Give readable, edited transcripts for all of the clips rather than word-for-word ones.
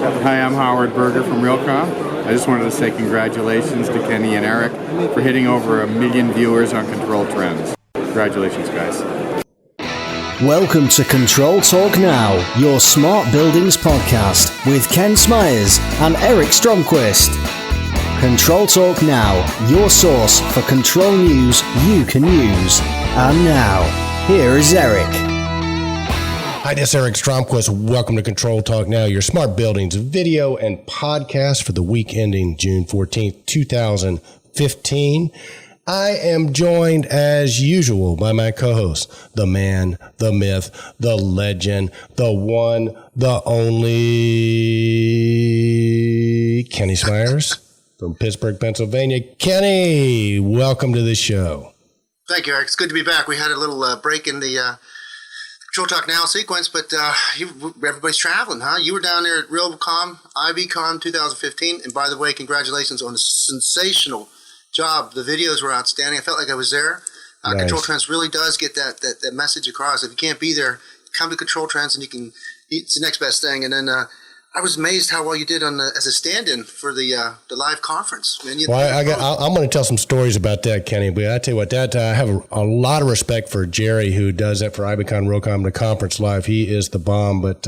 Hi, I'm Howard Berger from Realcomm. I just wanted to say congratulations to Kenny and Eric for hitting over 1 million viewers on ControlTrends. Congratulations, guys. Welcome to ControlTalk Now, your smart buildings podcast with Ken Smyers and Eric Stromquist. ControlTalk Now, your source for control news you can use. And now, here is Eric. Hi, this is Eric Stromquist. Welcome to Control Talk Now, your smart buildings video and podcast for the week ending June 14th, 2015. I am joined, as usual, by my co-host, the man, the myth, the legend, the one, the only, Kenny Smyers from Pittsburgh, Pennsylvania. Kenny, welcome to the show. Thank you, Eric. It's good to be back. We had a little break in the Control Talk Now sequence, but everybody's traveling, huh? You were down there at Realcomm, IBcon 2015, and by the way, congratulations on a sensational job. The videos were outstanding. I felt like I was there. Nice. ControlTrends really does get that message across. If you can't be there, come to ControlTrends and it's the next best thing. And then I was amazed how well you did as a stand-in for the live conference. Man, I'm going to tell some stories about that, Kenny. But I tell you what, I have a lot of respect for Jerry, who does that for IBcon, Realcomm, and Conference Live. He is the bomb. But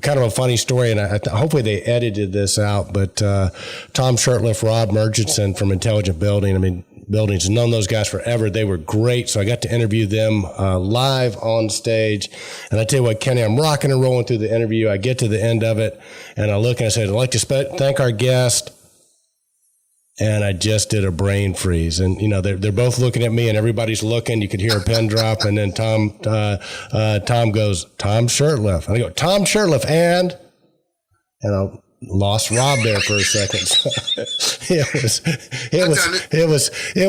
kind of a funny story, and hopefully they edited this out. But Tom Shircliff, Rob Murchison from Intelligent Buildings, known those guys forever. They were great, so I got to interview them live on stage. And I tell you what, Kenny, I'm rocking and rolling through the interview. I get to the end of it, and I look and I said, I'd like to thank our guest. And I just did a brain freeze. And, you know, they're both looking at me, and everybody's looking. You could hear a pin drop, and then Tom goes, Tom Shircliff. And I go, Tom Shircliff, and I lost Rob there for a second. It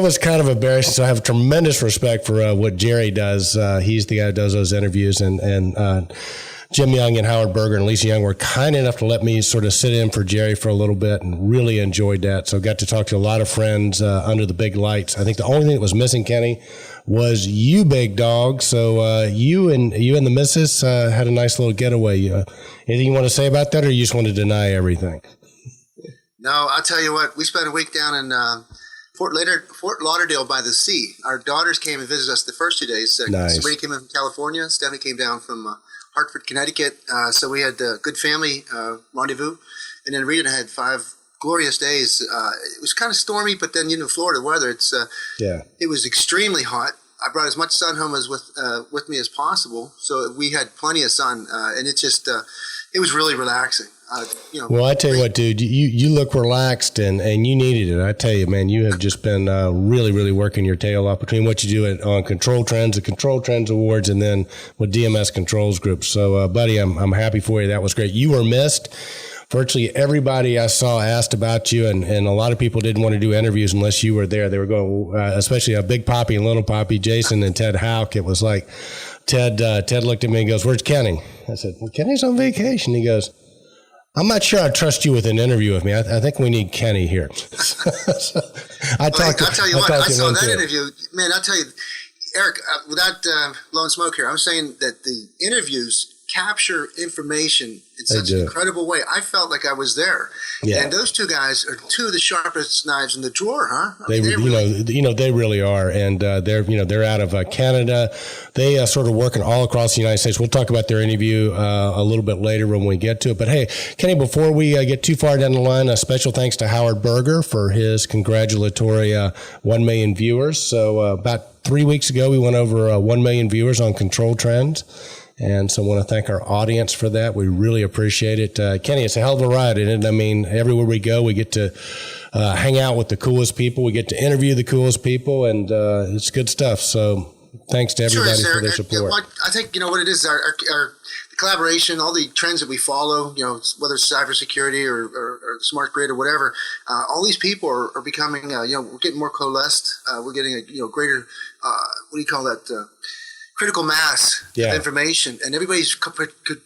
was kind of embarrassing. So I have tremendous respect for what Jerry does. He's the guy who does those interviews, and Jim Young and Howard Berger and Lisa Young were kind enough to let me sort of sit in for Jerry for a little bit, and really enjoyed that. So I got to talk to a lot of friends under the big lights. I think the only thing that was missing, Kenny, was you, big dog. So you and the missus had a nice little getaway. Anything you want to say about that, or you just want to deny everything? No, I'll tell you what. We spent a week down in Fort Lauderdale by the sea. Our daughters came and visited us the first 2 days. Nice. Sabrina came in from California. Stephanie came down from Hartford, Connecticut. So we had a good family rendezvous. And then Rita and I had 5 glorious days. It was kind of stormy, but then, Florida weather, it was extremely hot. I brought as much sun home as with me as possible. So we had plenty of sun, and it just, it was really relaxing. Well, I tell you what, dude, you look relaxed, and you needed it. I tell you, man, you have just been really, really working your tail off between what you do on ControlTrends, the ControlTrends Awards, and then with DMS Controls Group. So, buddy, I'm happy for you. That was great. You were missed. Virtually everybody I saw asked about you, and a lot of people didn't want to do interviews unless you were there. They were going, especially Big Poppy and Little Poppy, Jason and Ted Houck. It was like Ted looked at me and goes, "Where's Kenny?" I said, "Well, Kenny's on vacation." He goes, "I'm not sure I trust you with an interview with me. I think we need Kenny here." I'll tell you what, I saw that interview. Man, I'll tell you, Eric, without blowing smoke here, I'm saying that the interviews capture information in such an incredible way. I felt like I was there. Yeah. And those two guys are two of the sharpest knives in the drawer, huh? They really are. And they're out of Canada. They sort of working all across the United States. We'll talk about their interview a little bit later when we get to it. But hey, Kenny, before we get too far down the line, a special thanks to Howard Berger for his congratulatory 1 million viewers. So about 3 weeks ago, we went over 1 million viewers on ControlTrends. And so I want to thank our audience for that. We really appreciate it. Kenny, it's a hell of a ride, isn't it? I mean, everywhere we go, we get to hang out with the coolest people. We get to interview the coolest people, and it's good stuff. So thanks to everybody for their support. I think, what it is, our the collaboration, all the trends that we follow, whether it's cybersecurity or smart grid or whatever, all these people are becoming, we're getting more coalesced. We're getting a, greater, critical mass of information, and everybody's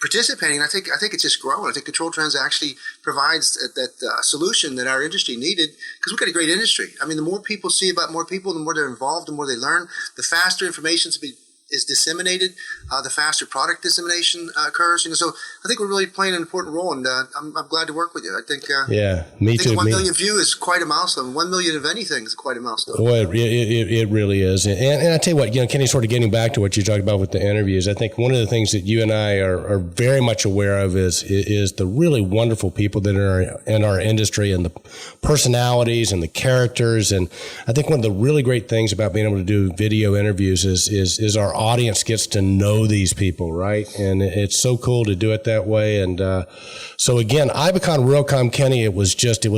participating. I think it's just growing. I think ControlTrends actually provides that solution that our industry needed, because we've got a great industry. I mean, the more people see about more people, the more they're involved, the more they learn, the faster information's is disseminated, the faster product dissemination occurs. So I think we're really playing an important role, and I'm glad to work with you. I think me too. 1 million views is quite a milestone. 1 million of anything is quite a milestone. Well, it really is. And I tell you what, Kenny, sort of getting back to what you talked about with the interviews, I think one of the things that you and I are very much aware of is the really wonderful people that are in our industry, and the personalities and the characters. And I think one of the really great things about being able to do video interviews is our audience gets to know these people, right? And it's so cool to do it that way. And so again, IBcon Realcomm, Kenny, it was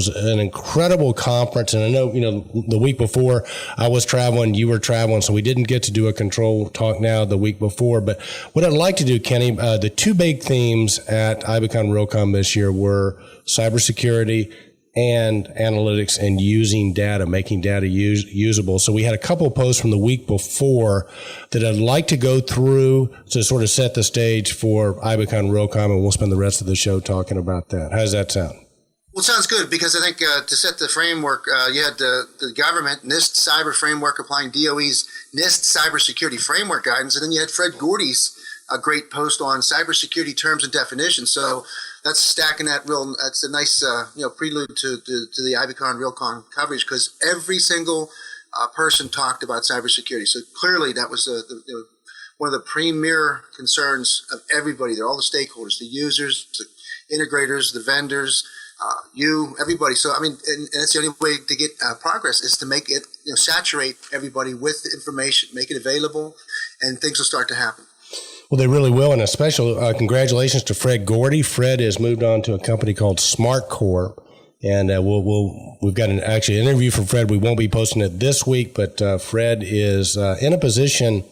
an incredible conference. And I know, the week before I was traveling, you were traveling, so we didn't get to do a Control Talk Now the week before. But what I'd like to do, Kenny, the two big themes at IBcon Realcomm this year were cybersecurity and analytics, and using data, making data usable. So we had a couple of posts from the week before that I'd like to go through to sort of set the stage for IBcon Realcomm, and we'll spend the rest of the show talking about that. How does that sound? Well, it sounds good, because I think to set the framework, you had the government, NIST cyber framework, applying DOE's NIST cybersecurity framework guidance, and then you had Fred Gordy's a great post on cybersecurity terms and definitions. So that's stacking that that's a nice prelude to the IBcon Realcomm coverage, because every single person talked about cybersecurity. So clearly that was one of the premier concerns of everybody there, all the stakeholders, the users, the integrators, the vendors, everybody. So, and that's the only way to get progress, is to make it, saturate everybody with information, make it available, and things will start to happen. Well, they really will, and a special congratulations to Fred Gordy. Fred has moved on to a company called SmartCore, and we've got an interview from Fred. We won't be posting it this week, but Fred is in a position,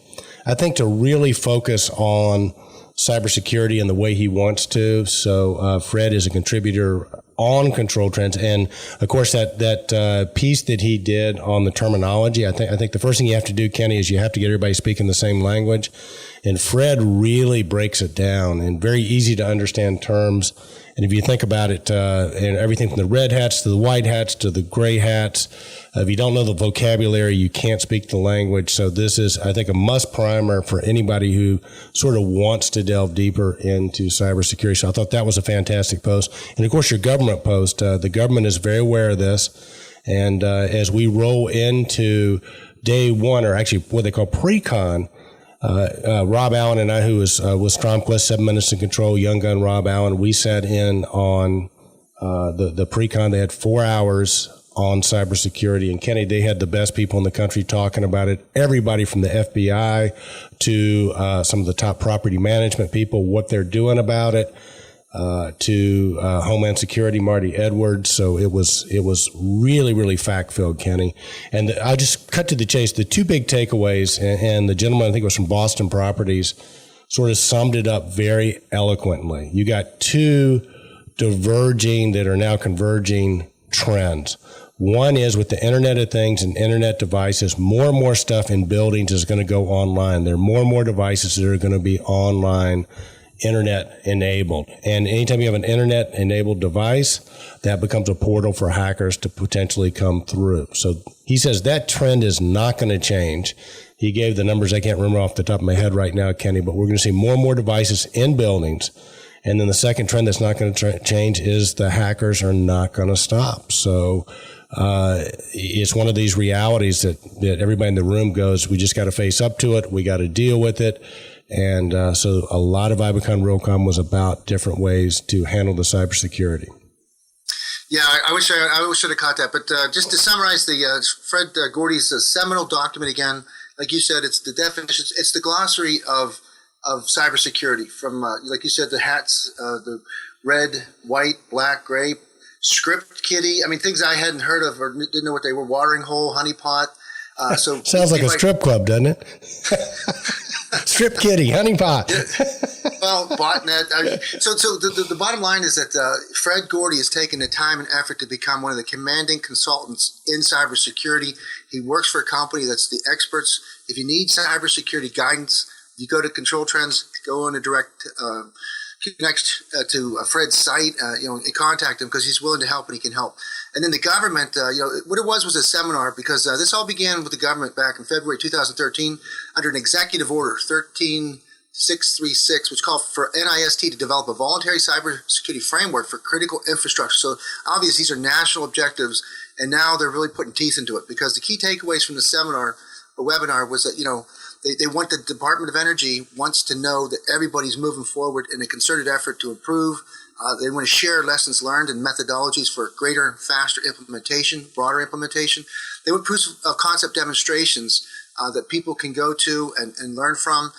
I think, to really focus on cybersecurity in the way he wants to. So Fred is a contributor on ControlTrends, and of course that piece that he did on the terminology. I think the first thing you have to do, Kenny, is you have to get everybody speaking the same language. And Fred really breaks it down in very easy to understand terms. And if you think about it, and everything from the red hats to the white hats to the gray hats, if you don't know the vocabulary, you can't speak the language. So this is, I think, a must primer for anybody who sort of wants to delve deeper into cybersecurity. So I thought that was a fantastic post. And of course, your government post, the government is very aware of this. And as we roll into day one, or actually what they call pre-con, Rob Allen and I, who was with Stromquist, 7 Minutes in Control, Young Gun Rob Allen, we sat in on the pre-con. They had 4 hours on cybersecurity. And Kenny, they had the best people in the country talking about it. Everybody from the FBI to some of the top property management people, what they're doing about it, to Homeland Security, Marty Edwards. So it was really, really fact-filled, Kenny. And I'll just cut to the chase. The two big takeaways, and the gentleman, I think it was from Boston Properties, sort of summed it up very eloquently. You got two diverging that are now converging trends. One is with the Internet of Things and Internet devices, more and more stuff in buildings is going to go online. There are more and more devices that are going to be online, Internet enabled. And anytime you have an Internet enabled device, that becomes a portal for hackers to potentially come through. So he says that trend is not going to change. He gave the numbers, I can't remember off the top of my head right now, Kenny, but we're going to see more and more devices in buildings. And then the second trend that's not going to change is the hackers are not going to stop. So it's one of these realities that everybody in the room goes, we just got to face up to it. We got to deal with it. And so a lot of IBcon Realcomm was about different ways to handle the cybersecurity. Yeah, I wish I should have caught that. But just to summarize the Fred Gordy's seminal document again, like you said, it's the definitions, it's the glossary of cybersecurity from, like you said, the hats, the red, white, black, gray, script kiddie. I mean, things I hadn't heard of or didn't know what they were. Watering hole, honeypot. So sounds like a strip club, doesn't it? Strip kitty, honeypot. Well, botnet. So the bottom line is that Fred Gordy has taken the time and effort to become one of the commanding consultants in cybersecurity. He works for a company that's the experts. If you need cybersecurity guidance, you go to ControlTrends, go on a direct connect to Fred's site, and contact him because he's willing to help and he can help. And then the government, what it was a seminar because this all began with the government back in February 2013 under an executive order 13636, which called for NIST to develop a voluntary cybersecurity framework for critical infrastructure. So obviously these are national objectives, and now they're really putting teeth into it because the key takeaways from the seminar or webinar was that, they want the Department of Energy wants to know that everybody's moving forward in a concerted effort to improve. They want to share lessons learned and methodologies for greater, faster implementation, broader implementation. They want proof of concept demonstrations that people can go to and learn from.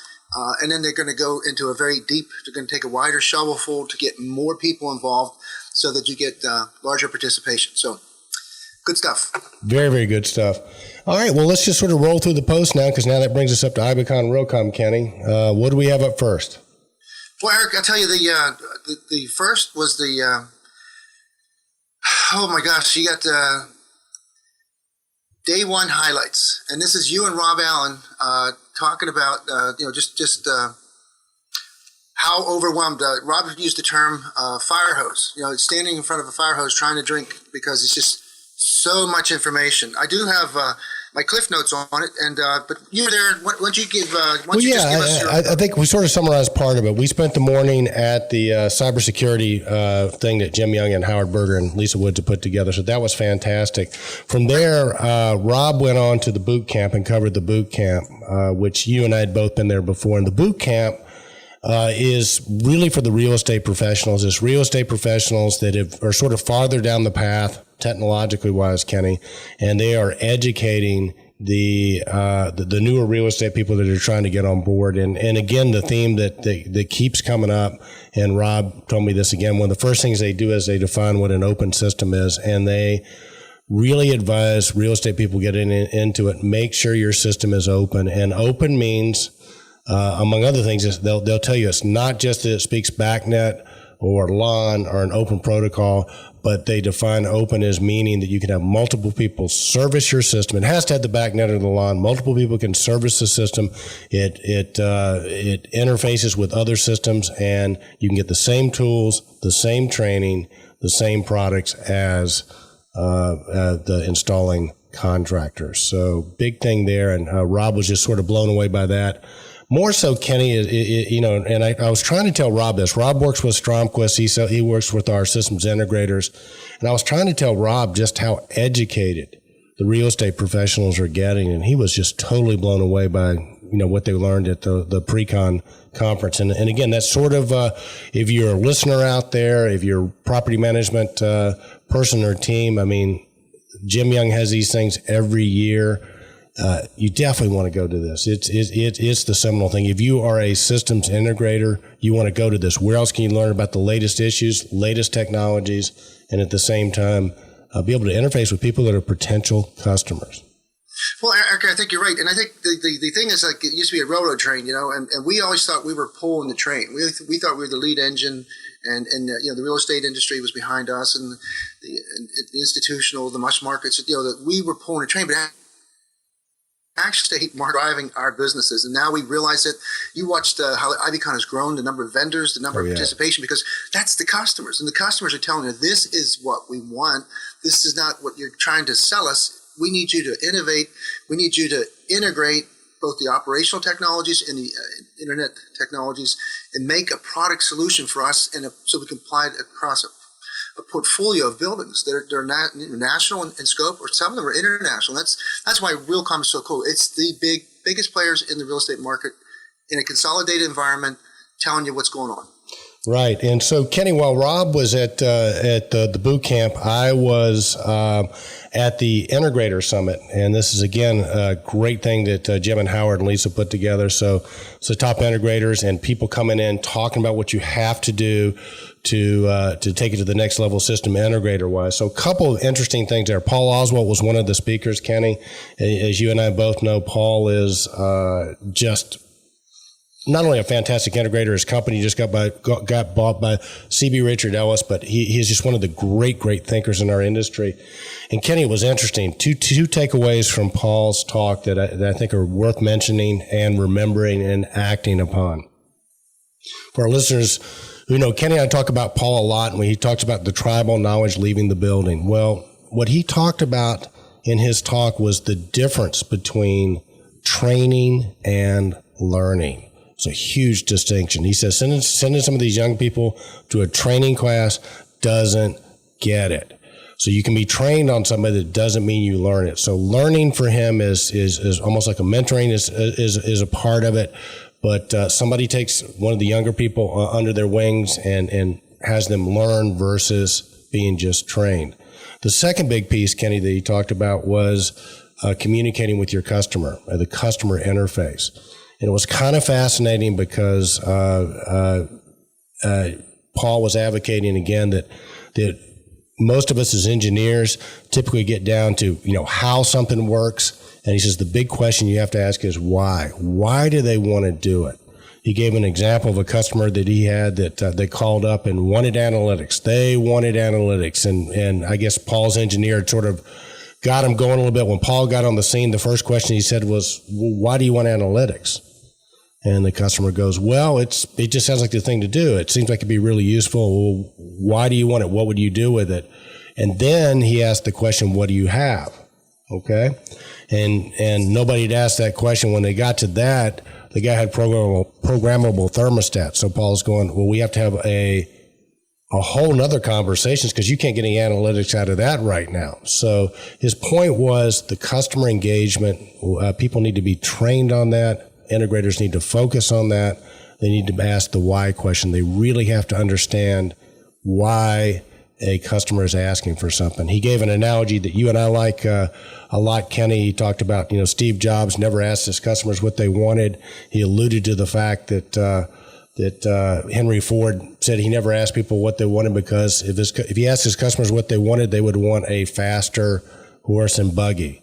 And then they're going to go into they're going to take a wider shovelful to get more people involved so that you get larger participation. So good stuff. Very, very good stuff. All right, well, let's just sort of roll through the post now because now that brings us up to IBcon and Realcomm, Kenny. What do we have up first? Well, Eric, I'll tell you the first was the oh my gosh, you got day one highlights, and this is you and Rob Allen talking about just how overwhelmed. Rob used the term fire hose. Standing in front of a fire hose trying to drink because it's just so much information. I do have my cliff notes on it, and but you were there. Why don't you give? I think we sort of summarized part of it. We spent the morning at the cybersecurity thing that Jim Young and Howard Berger and Lisa Woods had put together. So that was fantastic. From there, Rob went on to the boot camp and covered the boot camp, which you and I had both been there before. And the boot camp is really for the real estate professionals. It's real estate professionals that are sort of farther down the path, technologically wise, Kenny, and they are educating the newer real estate people that are trying to get on board. And again, the theme that keeps coming up, and Rob told me this again, one of the first things they do is they define what an open system is, and they really advise real estate people getting into it, make sure your system is open. And open means, among other things, is they'll tell you it's not just that it speaks BACnet or LAN or an open protocol, but they define open as meaning that you can have multiple people service your system. It has to have the BACnet or the LAN. Multiple people can service the system. It interfaces with other systems, and you can get the same tools, the same training, the same products as the installing contractors. So big thing there, and Rob was just sort of blown away by that. More so, Kenny, and I was trying to tell Rob this. Rob works with Stromquist. He works with our systems integrators. And I was trying to tell Rob just how educated the real estate professionals are getting. And he was just totally blown away by, what they learned at the pre-con conference. And again, that's sort of, if you're a listener out there, if you're a property management person or team, Jim Young has these things every year. You definitely want to go to this. It's the seminal thing. If you are a systems integrator, you want to go to this. Where else can you learn about the latest issues, latest technologies, and at the same time, be able to interface with people that are potential customers? Well, Eric, I think you're right. And I think the thing is, like, it used to be a railroad train, and we always thought we were pulling the train. We thought we were the lead engine, and the real estate industry was behind us, and the institutional, the much markets, that we were pulling the train, but actually driving our businesses. And now we realize that you watched how IBcon has grown, the number of vendors, the number of participation, because that's the customers. And the customers are telling you, this is what we want. This is not what you're trying to sell us. We need you to innovate. We need you to integrate both the operational technologies and the internet technologies and make a product solution for us, so we can apply it across a portfolio of buildings that are national in scope, or some of them are international. That's why Realcomm is so cool. It's the biggest players in the real estate market in a consolidated environment, telling you what's going on. Right. And so, Kenny, while Rob was at the boot camp, I was at the Integrator Summit. And this is, again, a great thing that Jim and Howard and Lisa put together. So top integrators and people coming in talking about what you have to do to take it to the next level system integrator-wise. So a couple of interesting things there. Paul Oswalt was one of the speakers, Kenny. As you and I both know, Paul is just not only a fantastic integrator, his company just got bought by CB Richard Ellis, but he is just one of the great thinkers in our industry. And Kenny, it was interesting. Two takeaways from Paul's talk that I think are worth mentioning and remembering and acting upon. For our listeners Kenny and I talk about Paul a lot when he talks about the tribal knowledge leaving the building. Well, what he talked about in his talk was the difference between training and learning. It's a huge distinction. He says sending some of these young people to a training class doesn't get it. So you can be trained on somebody that doesn't mean you learn it. So learning for him is almost like a mentoring is a part of it. But somebody takes one of the younger people under their wings and has them learn versus being just trained. The second big piece, Kenny, that he talked about was communicating with your customer, the customer interface. And it was kind of fascinating because Paul was advocating again that most of us as engineers typically get down to, how something works. And he says the big question you have to ask is why? Why do they want to do it? He gave an example of a customer that he had that they called up and wanted analytics. They wanted analytics. And I guess Paul's engineer sort of got him going a little bit. When Paul got on the scene, the first question he said was, well, why do you want analytics? And the customer goes, well, it just sounds like the thing to do. It seems like it'd be really useful. Well, why do you want it? What would you do with it? And then he asked the question, what do you have? Okay. And nobody had asked that question. When they got to that, the guy had programmable thermostat. So Paul's going, well, we have to have a whole nother conversations because you can't get any analytics out of that right now. So his point was the customer engagement. People need to be trained on that. Integrators need to focus on that. They need to ask the why question. They really have to understand why a customer is asking for something. He gave an analogy that you and I like a lot, Kenny. He talked about, Steve Jobs never asked his customers what they wanted. He alluded to the fact that Henry Ford said he never asked people what they wanted because if he asked his customers what they wanted, they would want a faster horse and buggy.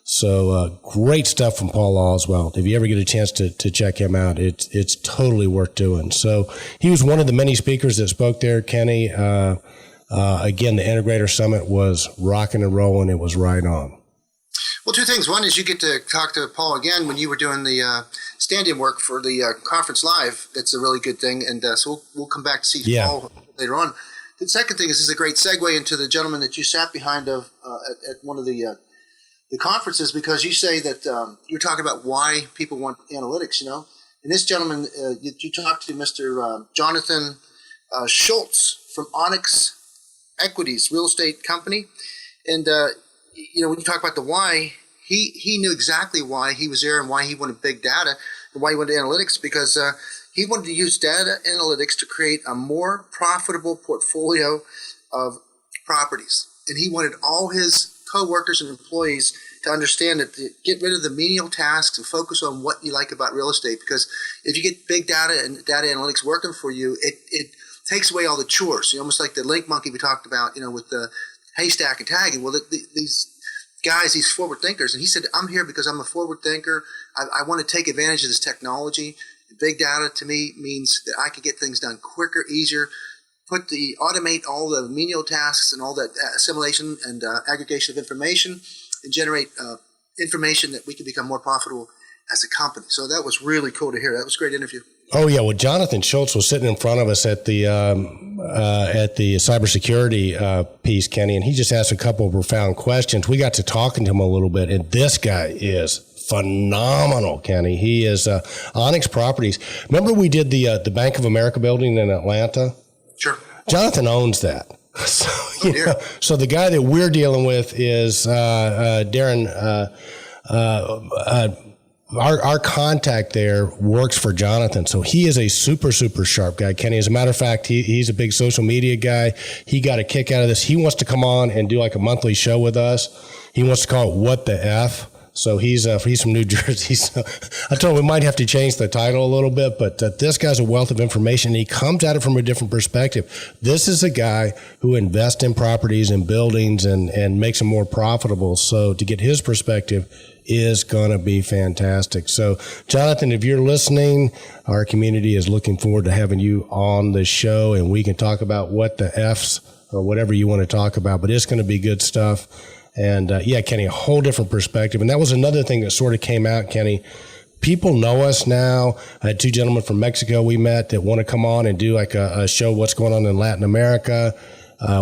So great stuff from Paul Oswald. If you ever get a chance to check him out, it's totally worth doing. So he was one of the many speakers that spoke there, Kenny. Again, the Integrator Summit was rocking and rolling. It was right on. Well, two things. One is you get to talk to Paul again when you were doing the stand-in work for the conference live. That's a really good thing. And so we'll come back to see Paul later on. The second thing is this is a great segue into the gentleman that you sat behind at one of the conferences, because you say that you're talking about why people want analytics, And this gentleman, you talked to Mr. Jonathan Schultz from Onyx Equities real estate company. And, when you talk about the why, he knew exactly why he was there and why he wanted big data and why he wanted analytics, because he wanted to use data analytics to create a more profitable portfolio of properties. And he wanted all his co-workers and employees to understand that to get rid of the menial tasks and focus on what you like about real estate. Because if you get big data and data analytics working for you, it takes away all the chores. Almost like the link monkey we talked about, with the haystack and tagging. Well, these guys, these forward thinkers, and he said, I'm here because I'm a forward thinker. I want to take advantage of this technology. Big data to me means that I can get things done quicker, easier, automate all the menial tasks and all that assimilation and aggregation of information, and generate information that we can become more profitable as a company. So that was really cool to hear. That was a great interview. Oh yeah, well, Jonathan Schultz was sitting in front of us at the cybersecurity piece, Kenny, and he just asked a couple of profound questions. We got to talking to him a little bit, and this guy is phenomenal, Kenny. He is Onyx Properties. Remember we did the Bank of America building in Atlanta? Sure. Jonathan owns that. So, so the guy that we're dealing with is Darren. Our contact there works for Jonathan. So he is a super, super sharp guy, Kenny. As a matter of fact, he's a big social media guy. He got a kick out of this. He wants to come on and do like a monthly show with us. He wants to call it What the F. So he's from New Jersey. So I told him we might have to change the title a little bit, but this guy's a wealth of information. He comes at it from a different perspective. This is a guy who invests in properties and buildings and makes them more profitable. So to get his perspective is going to be fantastic. So Jonathan, if you're listening, our community is looking forward to having you on the show, and we can talk about what the F's or whatever you want to talk about, but it's going to be good stuff. And Kenny, a whole different perspective. And that was another thing that sort of came out, Kenny. people know us now. I had 2 gentlemen from Mexico we met that want to come on and do like a show what's going on in Latin America.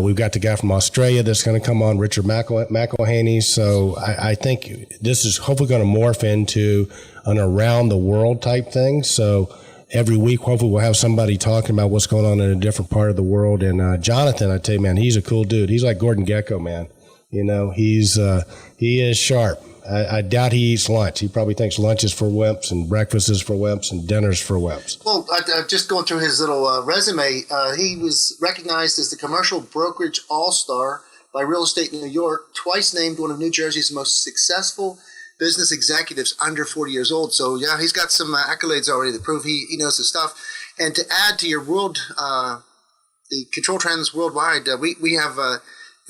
We've got the guy from Australia that's going to come on, Richard McElhaney. So I think this is hopefully going to morph into an around the world type thing. So every week, hopefully we'll have somebody talking about what's going on in a different part of the world. And Jonathan, I tell you, man, he's a cool dude. He's like Gordon Gekko, man. You know, he is sharp. I doubt he eats lunch. He probably thinks lunch is for wimps and breakfast is for wimps and dinner's for wimps. Well, just going through his little resume, he was recognized as the commercial brokerage all-star by Real Estate New York, twice named one of New Jersey's most successful business executives under 40 years old. So, yeah, he's got some accolades already to prove he knows his stuff. And to add to your world, the ControlTrends worldwide, we have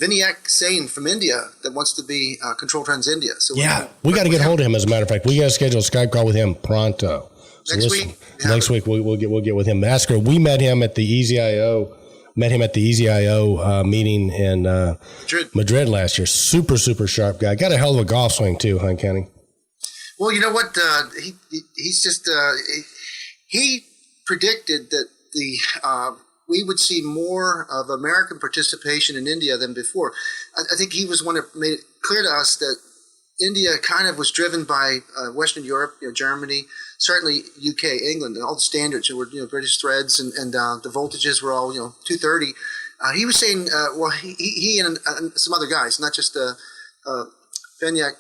Vinayak Sain from India that wants to be ControlTrends India. So yeah, we got to get hold of him. As a matter of fact, we got to schedule a Skype call with him pronto. So next week we'll get with him. Ask her. We met him at the EZIO. Meeting in Madrid last year. Super sharp guy. Got a hell of a golf swing too, huh, Kenny? Well, you know what? He's just he predicted that we would see more of American participation in India than before. I think he was one that made it clear to us that India kind of was driven by Western Europe, Germany, certainly UK, England, and all the standards. There were British threads, and the voltages were all 230. He was saying, he and some other guys, not just Benyak,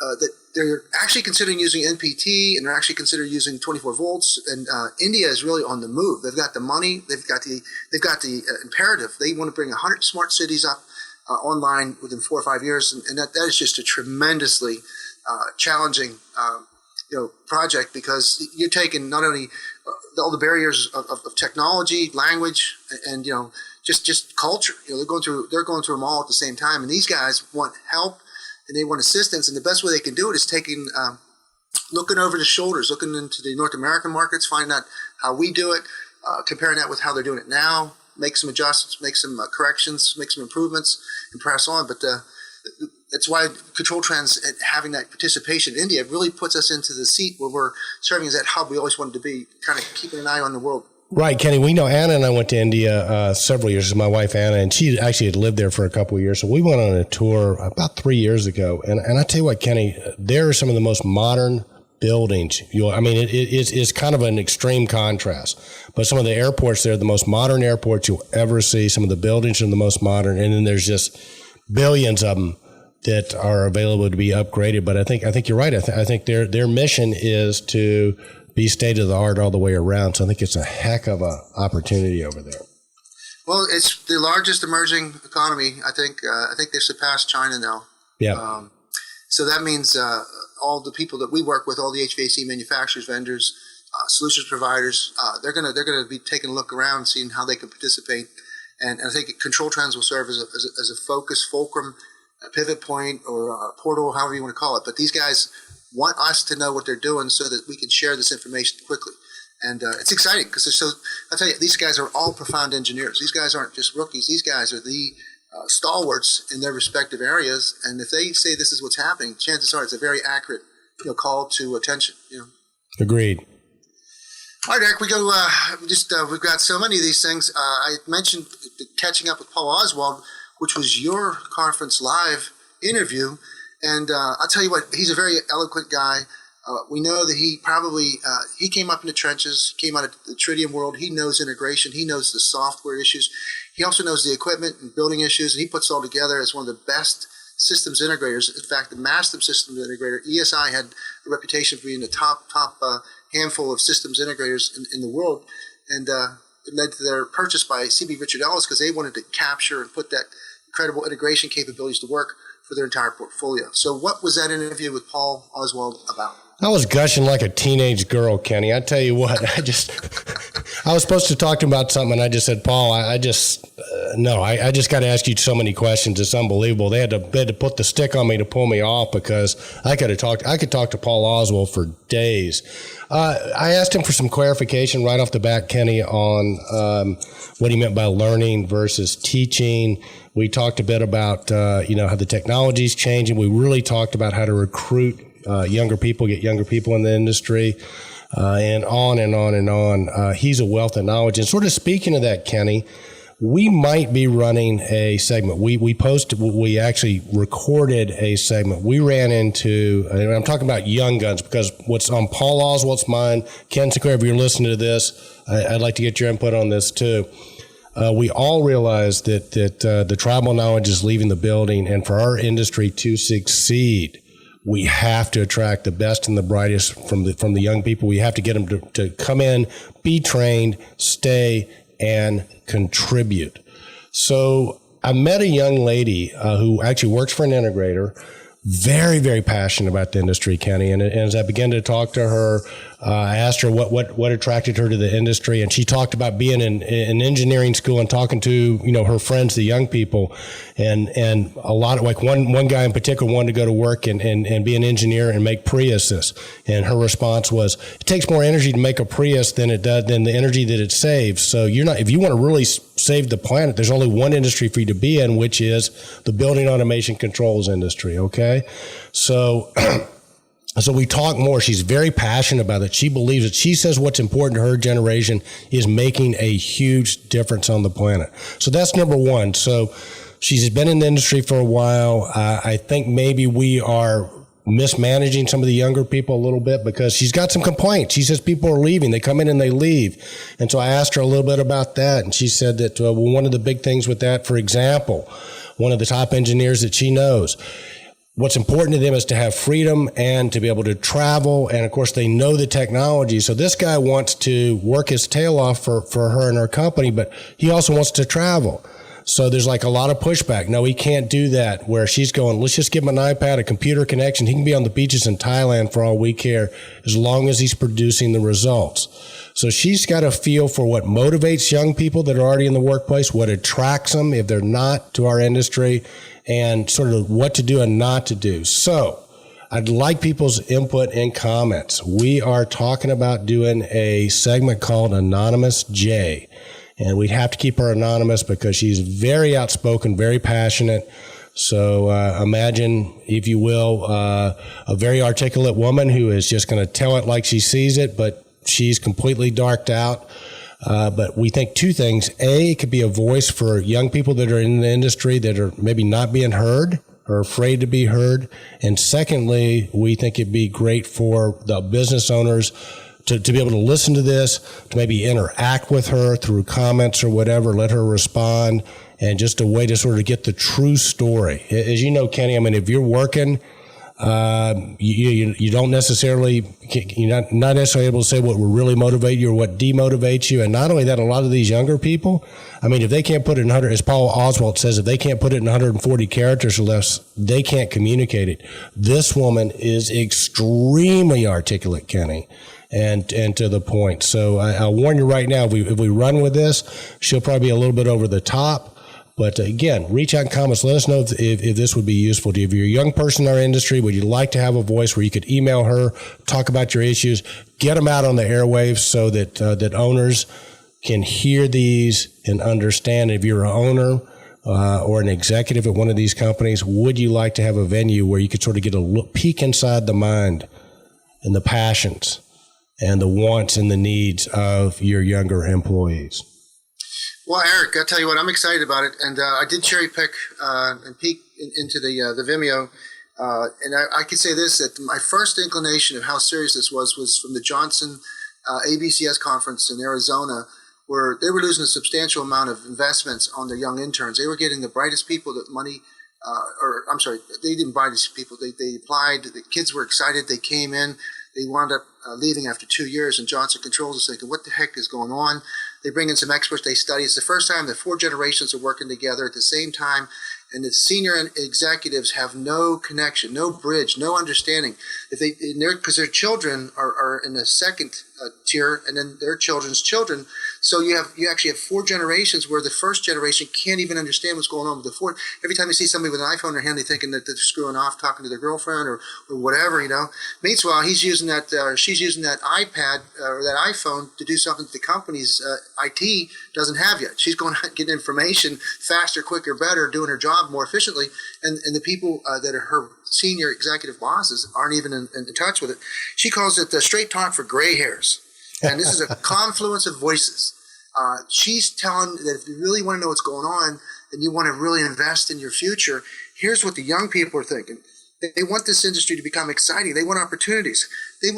that they're actually considering using NPT, and they're actually considering using 24 volts. And India is really on the move. They've got the money. They've got the imperative. They want to bring 100 smart cities up online within 4 or 5 years, and that is just a tremendously challenging project, because you're taking not only all the barriers of technology, language, and just culture. They're going through them all at the same time, and these guys want help and they want assistance, and the best way they can do it is looking over the shoulders, looking into the North American markets, finding out how we do it, comparing that with how they're doing it now, make some adjustments, make some corrections, make some improvements, and press on. But that's why ControlTrends, having that participation in India, really puts us into the seat where we're serving as that hub we always wanted to be, kind of keeping an eye on the world. Right, Kenny. We know Anna and I went to India several years. My wife Anna, and she actually had lived there for a couple of years. So we went on a tour about 3 years ago. And I tell you what, Kenny, there are some of the most modern buildings. It's kind of an extreme contrast. But some of the airports there are the most modern airports you'll ever see. Some of the buildings are the most modern. And then there's just billions of them that are available to be upgraded. But I think you're right. I think their mission is to be state of the art all the way around. So I think it's a heck of a opportunity over there. Well, it's the largest emerging economy. I think they've surpassed China now. Yeah. So that means all the people that we work with, all the HVAC manufacturers, vendors, solutions providers, they're gonna be taking a look around, seeing how they can participate. And I think ControlTrends will serve as a focus, fulcrum, a pivot point, or a portal, however you want to call it. But these guys want us to know what they're doing so that we can share this information quickly. And it's exciting because I'll tell you, these guys are all profound engineers. These guys aren't just rookies. These guys are the stalwarts in their respective areas. And if they say this is what's happening, chances are it's a very accurate call to attention. Agreed. All right, Eric, we've got so many of these things. I mentioned catching up with Paul Oswald, which was your Conference Live interview. And I'll tell you what, he's a very eloquent guy. We know that he came up in the trenches, came out of the Tritium world. He knows integration. He knows the software issues. He also knows the equipment and building issues, and he puts it all together as one of the best systems integrators. In fact, the master systems integrator, ESI, had a reputation for being the top handful of systems integrators in the world. And it led to their purchase by CB Richard Ellis because they wanted to capture and put that incredible integration capabilities to work for their entire portfolio. So what was that interview with Paul Oswald about? I was gushing like a teenage girl, Kenny. I tell you what, I was supposed to talk to him about something, and I just said, Paul, I just got to ask you so many questions. It's unbelievable. They had to put the stick on me to pull me off because I could talk to Paul Oswald for days. I asked him for some clarification right off the bat, Kenny, on what he meant by learning versus teaching. We talked a bit about how the technology is changing. We really talked about how to recruit younger people, get younger people in the industry, and on and on and on. He's a wealth of knowledge. And sort of speaking of that, Kenny, we might be running a segment. We actually recorded a segment. We ran into, and I'm talking about young guns, because what's on Paul Oswald's mind, Ken Sinclair, if you're listening to this, I'd like to get your input on this too. We all realize that the tribal knowledge is leaving the building, and for our industry to succeed, we have to attract the best and the brightest from the young people. We have to get them to come in, be trained, stay, and contribute. So I met a young lady who actually works for an integrator, very, very passionate about the industry, Kenny. And as I began to talk to her, I asked her what attracted her to the industry, and she talked about being in engineering school and talking to her friends, the young people, and a lot of, like one guy in particular wanted to go to work and be an engineer and make Priuses, and her response was, it takes more energy to make a Prius than the energy that it saves. So if you want to really save the planet, there's only one industry for you to be in, which is the building automation controls industry. Okay, so. So we talk more. She's very passionate about it. She believes it. She says what's important to her generation is making a huge difference on the planet. So that's number one. So she's been in the industry for a while. I think maybe we are mismanaging some of the younger people a little bit, because she's got some complaints. She says people are leaving. They come in and they leave. And so I asked her a little bit about that. And she said that one of the big things with that, for example, one of the top engineers that she knows, what's important to them is to have freedom and to be able to travel. And of course, they know the technology. So this guy wants to work his tail off for her and her company, but he also wants to travel. So there's like a lot of pushback. No, he can't do that, where she's going, let's just give him an iPad, a computer connection. He can be on the beaches in Thailand for all we care, as long as he's producing the results. So she's got a feel for what motivates young people that are already in the workplace, what attracts them if they're not to our industry, and sort of what to do and not to do. So I'd like people's input and comments. We are talking about doing a segment called Anonymous J, and we'd have to keep her anonymous because she's very outspoken, very passionate. So imagine, if you will, a very articulate woman who is just going to tell it like she sees it, but she's completely darked out. But we think two things. A, it could be a voice for young people that are in the industry that are maybe not being heard or afraid to be heard. And secondly, we think it'd be great for the business owners to be able to listen to this, to maybe interact with her through comments or whatever, let her respond, and just a way to sort of get the true story. As you know, Kenny, I mean, if you're working, you don't necessarily, you're not necessarily able to say what will really motivate you or what demotivates you. And not only that, a lot of these younger people, I mean, if they can't put it in 100, as Paul Oswald says, if they can't put it in 140 characters or less, they can't communicate it. This woman is extremely articulate, Kenny, and to the point. So I'll warn you right now, if we run with this, she'll probably be a little bit over the top. But again, reach out in comments. Let us know if this would be useful to you. If you're a young person in our industry, would you like to have a voice where you could email her, talk about your issues, get them out on the airwaves so that owners can hear these and understand? If you're an owner or an executive at one of these companies, would you like to have a venue where you could sort of get a peek inside the mind and the passions and the wants and the needs of your younger employees? Well, Eric, I'll tell you what, I'm excited about it. And I did cherry pick and peek into the Vimeo. And I could say this, that my first inclination of how serious this was from the Johnson ABCS conference in Arizona, where they were losing a substantial amount of investments on their young interns. They were getting the brightest people that money, they didn't buy these people. They applied. The kids were excited. They came in. They wound up leaving after 2 years, and Johnson Controls is thinking, what the heck is going on? They bring in some experts. They study. It's the first time that 4 generations are working together at the same time, and the senior executives have no connection, no bridge, no understanding. Because their children are in the second tier, and then their children's children. So you actually have 4 generations where the first generation can't even understand what's going on with the fourth. Every time you see somebody with an iPhone in their hand, they're thinking that they're screwing off, talking to their girlfriend or whatever, Meanwhile, he's using that, she's using that iPad or that iPhone to do something that the company's IT doesn't have yet. She's going out getting information faster, quicker, better, doing her job more efficiently, and the people that are her senior executive bosses aren't even in touch with it. She calls it straight talk for gray hairs. And this is a confluence of voices. She's telling that if you really want to know what's going on and you want to really invest in your future, here's what the young people are thinking. They want this industry to become exciting. They want opportunities.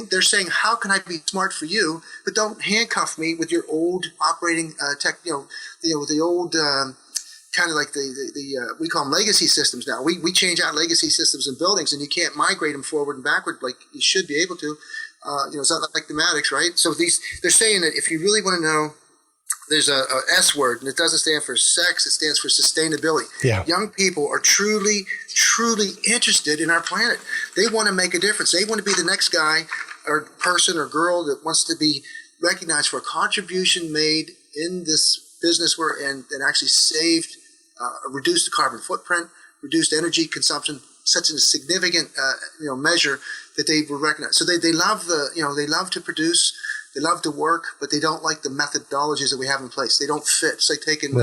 They're saying, how can I be smart for you, but don't handcuff me with your old operating tech, with the old kind of like the we call them legacy systems now. We change out legacy systems in buildings, and you can't migrate them forward and backward like you should be able to. It's not like pneumatics, right? So they're saying that if you really want to know, there's a S word, and it doesn't stand for sex, it stands for sustainability. Yeah. Young people are truly, truly interested in our planet. They want to make a difference. They want to be the next guy or person or girl that wants to be recognized for a contribution made in this business and actually saved, reduced the carbon footprint, reduced energy consumption, such a significant measure that they were recognized. So they love they love to produce, they love to work, but they don't like the methodologies that we have in place. They don't fit. It's like taking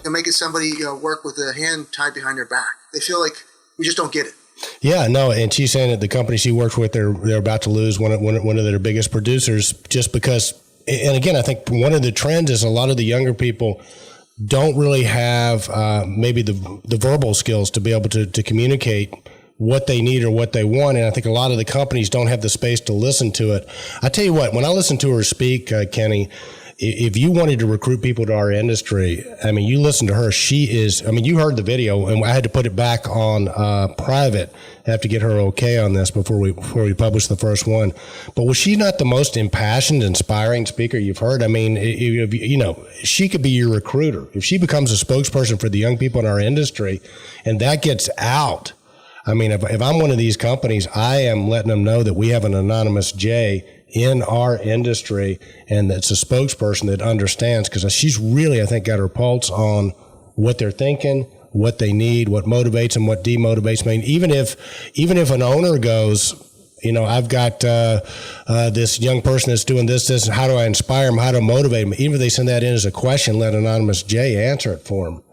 making somebody work with a hand tied behind their back. They feel like we just don't get it. Yeah, no, and she's saying that the company she worked with, they're about to lose one of their biggest producers just because. And again, I think one of the trends is a lot of the younger people don't really have maybe the verbal skills to be able to communicate what they need or what they want. And I think a lot of the companies don't have the space to listen to it. I tell you what, when I listen to her speak, Kenny, if you wanted to recruit people to our industry, I mean, you listen to her. She is, I mean, you heard the video, and I had to put it back on private. I have to get her okay on this before we publish the first one. But was she not the most impassioned, inspiring speaker you've heard? I mean, she could be your recruiter. If she becomes a spokesperson for the young people in our industry, and that gets out, I mean, if I'm one of these companies, I am letting them know that we have an anonymous J in our industry, and that's a spokesperson that understands, because she's really, I think, got her pulse on what they're thinking, what they need, what motivates them, what demotivates them. I mean, even if an owner goes, I've got this young person that's doing this, and how do I inspire them? How do I motivate them? Even if they send that in as a question, let Anonymous J answer it for them.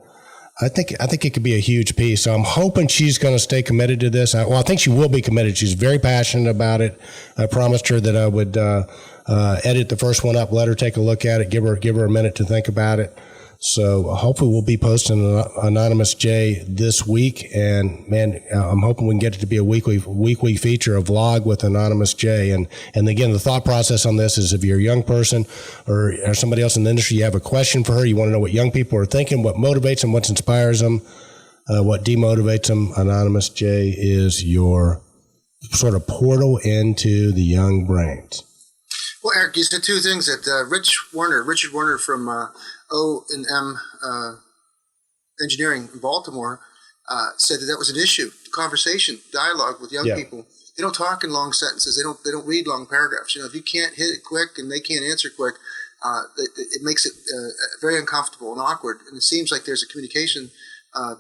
I think it could be a huge piece. So I'm hoping she's going to stay committed to this. I think she will be committed. She's very passionate about it. I promised her that I would edit the first one up, let her take a look at it, give her a minute to think about it. So hopefully we'll be posting an Anonymous J this week, and man, I'm hoping we can get it to be a weekly feature, a vlog with Anonymous J. And again, the thought process on this is if you're a young person or somebody else in the industry, you have a question for her, you want to know what young people are thinking, what motivates them, what inspires them, what demotivates them, Anonymous J is your sort of portal into the young brains. Well, Eric, you said two things that Richard Werner from O&M Engineering in Baltimore said that was an issue. Conversation, dialogue with young people. They don't talk in long sentences. They don't read long paragraphs. If you can't hit it quick and they can't answer quick, it makes it very uncomfortable and awkward. And it seems like there's a communication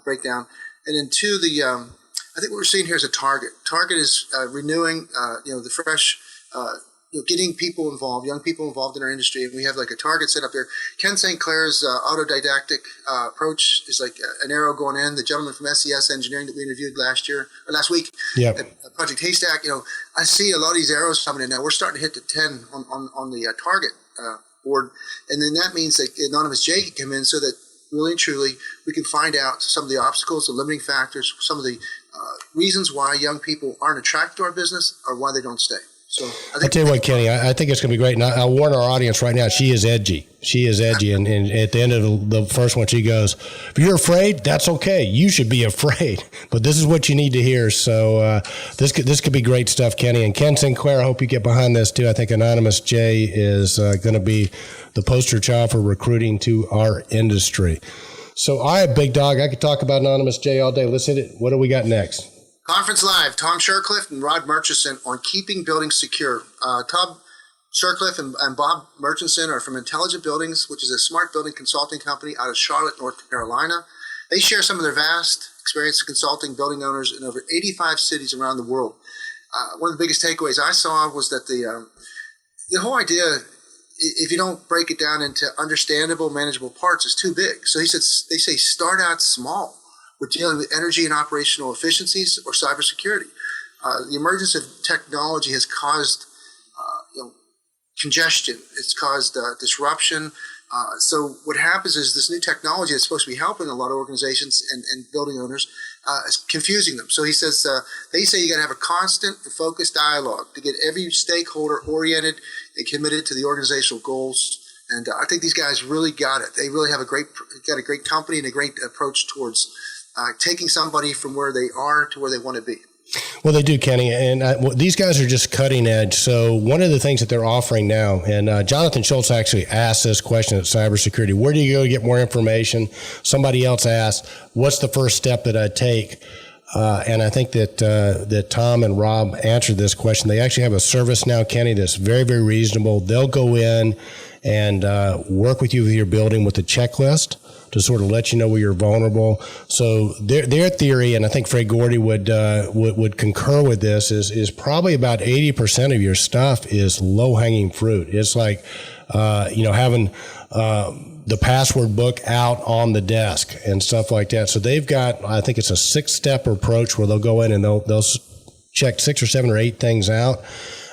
breakdown. And then two, I think what we're seeing here is a target. Target is renewing, the fresh. Getting people involved, young people involved in our industry, and we have like a target set up there. Ken St. Clair's autodidactic approach is like an arrow going in. The gentleman from SES Engineering that we interviewed last week at Project Haystack, I see a lot of these arrows coming in now. We're starting to hit the 10 on the target board, and then that means that Anonymous J can come in so that really and truly we can find out some of the obstacles, the limiting factors, some of the reasons why young people aren't attracted to our business or why they don't stay. So I'll tell you what, Kenny, I think it's going to be great. And I'll warn our audience right now, she is edgy. She is edgy. And at the end of the first one, she goes, if you're afraid, that's okay. You should be afraid. But this is what you need to hear. So this could be great stuff, Kenny. And Ken Sinclair, I hope you get behind this, too. I think Anonymous J is going to be the poster child for recruiting to our industry. So, all right, big dog, I could talk about Anonymous J all day. Let's hit it. What do we got next? Conference Live, Tom Shircliff and Rod Murchison on keeping buildings secure. Tom Shircliff and Bob Murchison are from Intelligent Buildings, which is a smart building consulting company out of Charlotte, North Carolina. They share some of their vast experience consulting building owners in over 85 cities around the world. One of the biggest takeaways I saw was that the whole idea, if you don't break it down into understandable, manageable parts, is too big. So they say start out small with dealing with energy and operational efficiencies or cybersecurity. The emergence of technology has caused congestion. It's caused disruption. So what happens is this new technology that's supposed to be helping a lot of organizations and building owners is confusing them. So he says, they say you got to have a constant and focused dialogue to get every stakeholder oriented and committed to the organizational goals. And I think these guys really got it. They really have a great company and a great approach towards taking somebody from where they are to where they want to be. Well, they do, Kenny, and these guys are just cutting edge. So one of the things that they're offering now, and Jonathan Schultz actually asked this question at cybersecurity, where do you go to get more information? Somebody else asked, what's the first step that I take? And I think that Tom and Rob answered this question. They actually have a service now, Kenny, that's very, very reasonable. They'll go in and work with you with your building with a checklist to sort of let you know where you're vulnerable. So their theory, and I think Fred Gordy would concur with this, is probably about 80% of your stuff is low-hanging fruit. It's like, having the password book out on the desk and stuff like that. So they've got, I think it's a 6-step approach where they'll go in and they'll check 6 or 7 or 8 things out.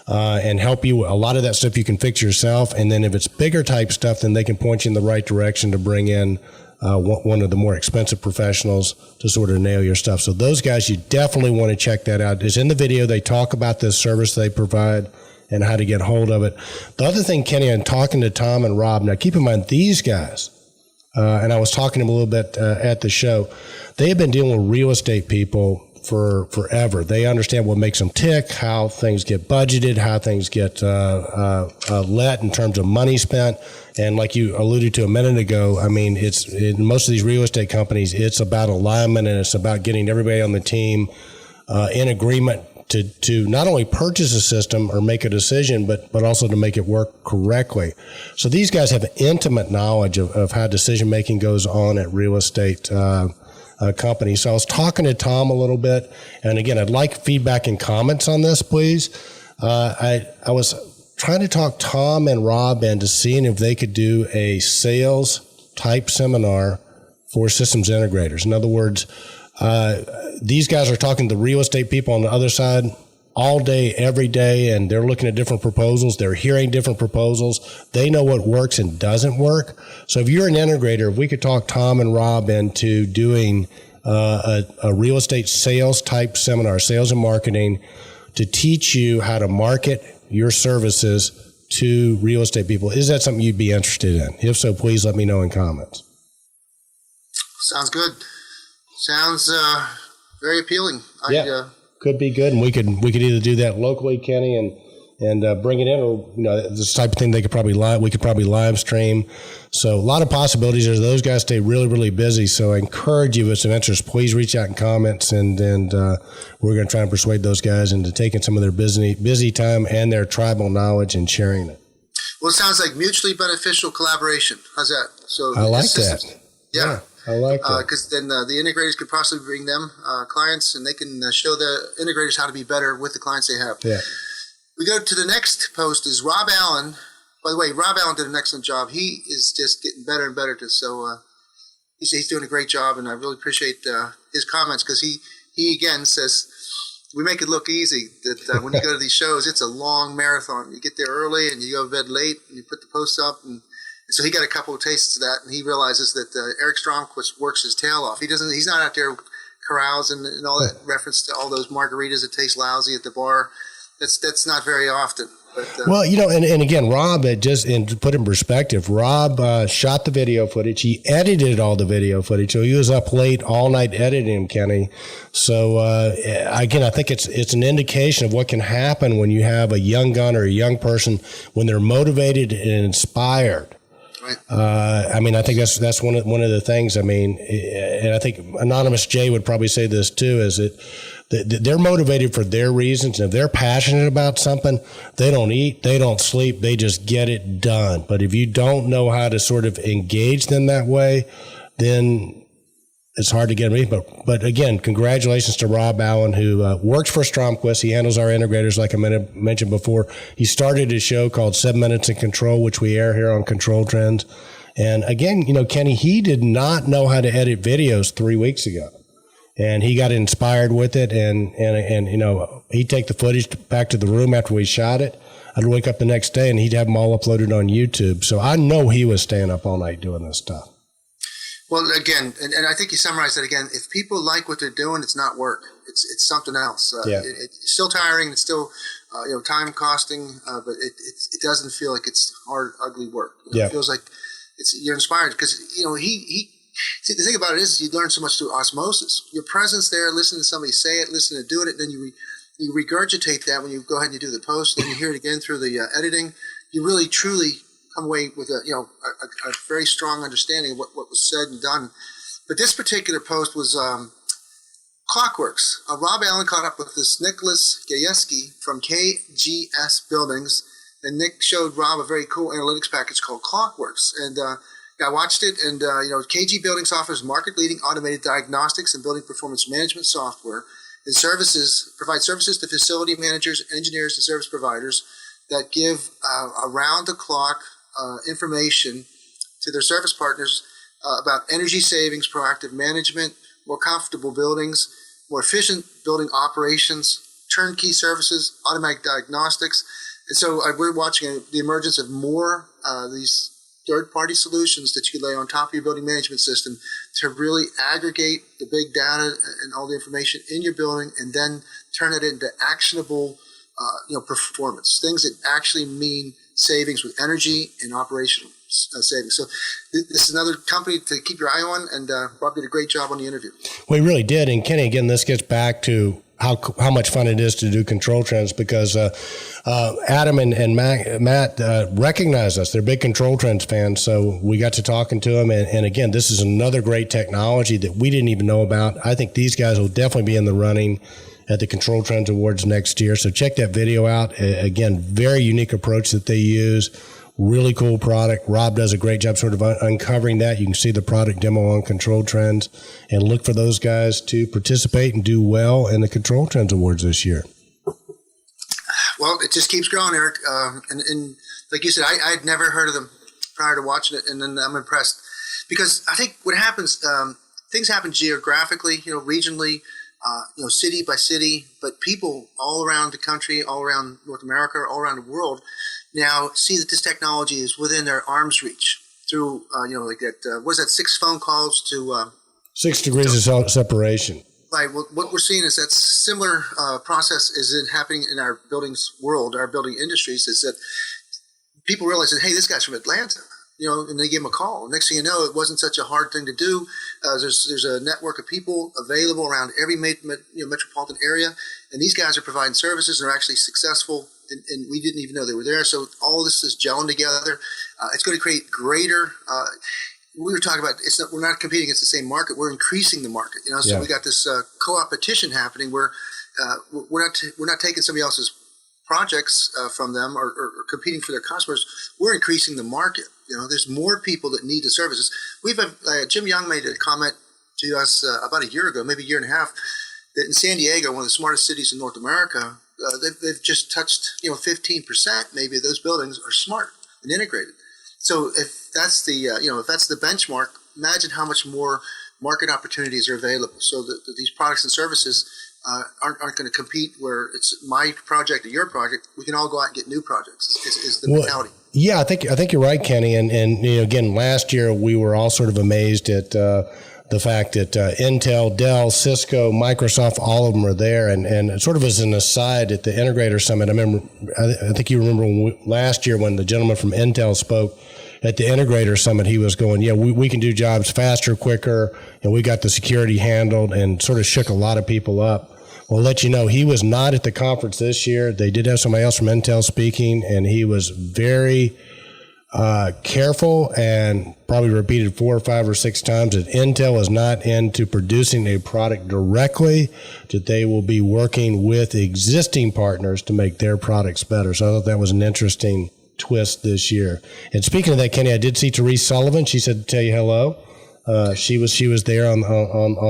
And help you. A lot of that stuff you can fix yourself. And then if it's bigger type stuff, then they can point you in the right direction to bring in one of the more expensive professionals to sort of nail your stuff. So those guys, you definitely want to check that out. It's in the video. They talk about this service they provide and how to get hold of it. The other thing, Kenny, I'm talking to Tom and Rob. Now, keep in mind, these guys, and I was talking to them a little bit at the show, they have been dealing with real estate people for forever. They understand what makes them tick, how things get budgeted, how things get let in terms of money spent. And like you alluded to a minute ago, I mean, in most of these real estate companies, it's about alignment and it's about getting everybody on the team in agreement to not only purchase a system or make a decision, but also to make it work correctly. So these guys have intimate knowledge of how decision-making goes on at real estate company. So I was talking to Tom a little bit, and again, I'd like feedback and comments on this, please. I was trying to talk Tom and Rob into seeing if they could do a sales type seminar for systems integrators. In other words, these guys are talking to real estate people on the other side all day, every day, and they're looking at different proposals. They're hearing different proposals. They know what works and doesn't work. So if you're an integrator, if we could talk Tom and Rob into doing a real estate sales type seminar, sales and marketing, to teach you how to market your services to real estate people, is that something you'd be interested in? If so, please let me know in comments. Sounds good. Sounds very appealing. Yeah. Could be good, and we could either do that locally, Kenny, and bring it in, or this type of thing we could probably live stream. So a lot of possibilities. Those guys stay really, really busy. So I encourage you, if it's of interest, please reach out in comments, and we're going to try and persuade those guys into taking some of their busy time and their tribal knowledge and sharing it. Well, it sounds like mutually beneficial collaboration. How's that? So I like that. Yeah. I like that. Because then the integrators could possibly bring them clients, and they can show the integrators how to be better with the clients they have. Yeah. We go to the next post is Rob Allen. By the way, Rob Allen did an excellent job. He is just getting better and better. He's doing a great job, and I really appreciate his comments, because he again says, we make it look easy, that when you go to these shows, it's a long marathon. You get there early and you go to bed late and you put the posts up, and so he got a couple of tastes of that, and he realizes that Eric Stromquist works his tail off. He's not out there carousing and all that reference to all those margaritas that taste lousy at the bar. That's not very often. But, well, and again, Rob, just to put in perspective, Rob shot the video footage. He edited all the video footage. So he was up late all night editing them, Kenny. So again, I think it's an indication of what can happen when you have a young gun or a young person, when they're motivated and inspired. Right. I mean, I think that's one of the things. I mean, and I think Anonymous Jay would probably say this too, is that they're motivated for their reasons. And if they're passionate about something, they don't eat, they don't sleep, they just get it done. But if you don't know how to sort of engage them that way, then it's hard to get them. But again, congratulations to Rob Allen, who works for Stromquist. He handles our integrators, like I mentioned before. He started a show called 7 Minutes in Control, which we air here on ControlTrends. And again, Kenny, he did not know how to edit videos 3 weeks ago. And he got inspired with it, and he'd take the footage back to the room after we shot it. I'd wake up the next day, and he'd have them all uploaded on YouTube. So I know he was staying up all night doing this stuff. Well, again, and I think you summarized it again. If people like what they're doing, it's not work. It's something else. It's still tiring. It's still time costing, but it doesn't feel like it's hard, ugly work. It feels like you're inspired because he. See, the thing about it is you learn so much through osmosis. Your presence there, listen to somebody say it, listen to do it, and then you regurgitate that when you go ahead and you do the post, then you hear it again through the editing. You really, truly come away with a very strong understanding of what was said and done. But this particular post was Clockworks. Rob Allen caught up with this Nicholas Gajewski from KGS Buildings, and Nick showed Rob a very cool analytics package called Clockworks. And I watched it, and KG Buildings offers market-leading automated diagnostics and building performance management software and provide services to facility managers, engineers, and service providers that give around-the-clock information to their service partners about energy savings, proactive management, more comfortable buildings, more efficient building operations, turnkey services, automatic diagnostics. And so we're watching the emergence of more these third-party solutions that you can lay on top of your building management system to really aggregate the big data and all the information in your building and then turn it into actionable performance, things that actually mean savings with energy and operational savings. So this is another company to keep your eye on, and Rob did a great job on the interview. We really did. And Kenny, again, this gets back to how much fun it is to do ControlTrends because Adam and Matt recognize us. They're big ControlTrends fans, so we got to talking to them. And again, this is another great technology that we didn't even know about. I think these guys will definitely be in the running at the ControlTrends Awards next year. So check that video out. Again, very unique approach that they use. Really cool product. Rob does a great job sort of uncovering that. You can see the product demo on ControlTrends and look for those guys to participate and do well in the ControlTrends Awards this year. Well, it just keeps growing, Eric. And like you said, I had never heard of them prior to watching it, and then I'm impressed. Because I think what happens, things happen geographically, regionally, city by city, but people all around the country, all around North America, all around the world now see that this technology is within their arm's reach through, like that, what is that, 6 phone calls to... 6 degrees of separation. Right. Well, what we're seeing is that similar process is happening in our buildings world, our building industries, is that people realize that, hey, this guy's from Atlanta, and they give him a call. Next thing you know, it wasn't such a hard thing to do. There's a network of people available around every metropolitan area, and these guys are providing services and are actually successful, and we didn't even know they were there. So all this is gelling together. It's going to create greater we were talking about we're not competing against the same market. We're increasing the market. So we got this co-opetition happening where we're not taking somebody else's projects from them or competing for their customers. We're increasing the market. There's more people that need the services. We've Jim Young made a comment to us about a year ago, maybe a year and a half, that in San Diego, one of the smartest cities in North America, they've just touched 15% maybe of those buildings are smart and integrated. So if that's the if that's the benchmark, imagine how much more market opportunities are available. So that these products and services aren't going to compete where it's my project or your project. We can all go out and get new projects. Is the mentality? Yeah, I think you're right, Kenny. And again, last year we were all sort of amazed at the fact that Intel, Dell, Cisco, Microsoft, all of them are there. And sort of as an aside at the Integrator Summit, I think you remember last year when the gentleman from Intel spoke at the Integrator Summit, he was going, we can do jobs faster, quicker, and we got the security handled, and sort of shook a lot of people up. Well, I'll let you know, he was not at the conference this year. They did have somebody else from Intel speaking, and he was very careful and probably repeated 4 or 5 or 6 times that Intel is not into producing a product directly, that they will be working with existing partners to make their products better. So I thought that was an interesting twist this year. And speaking of that, Kenny, I did see Therese Sullivan. She said to tell you hello. She was there on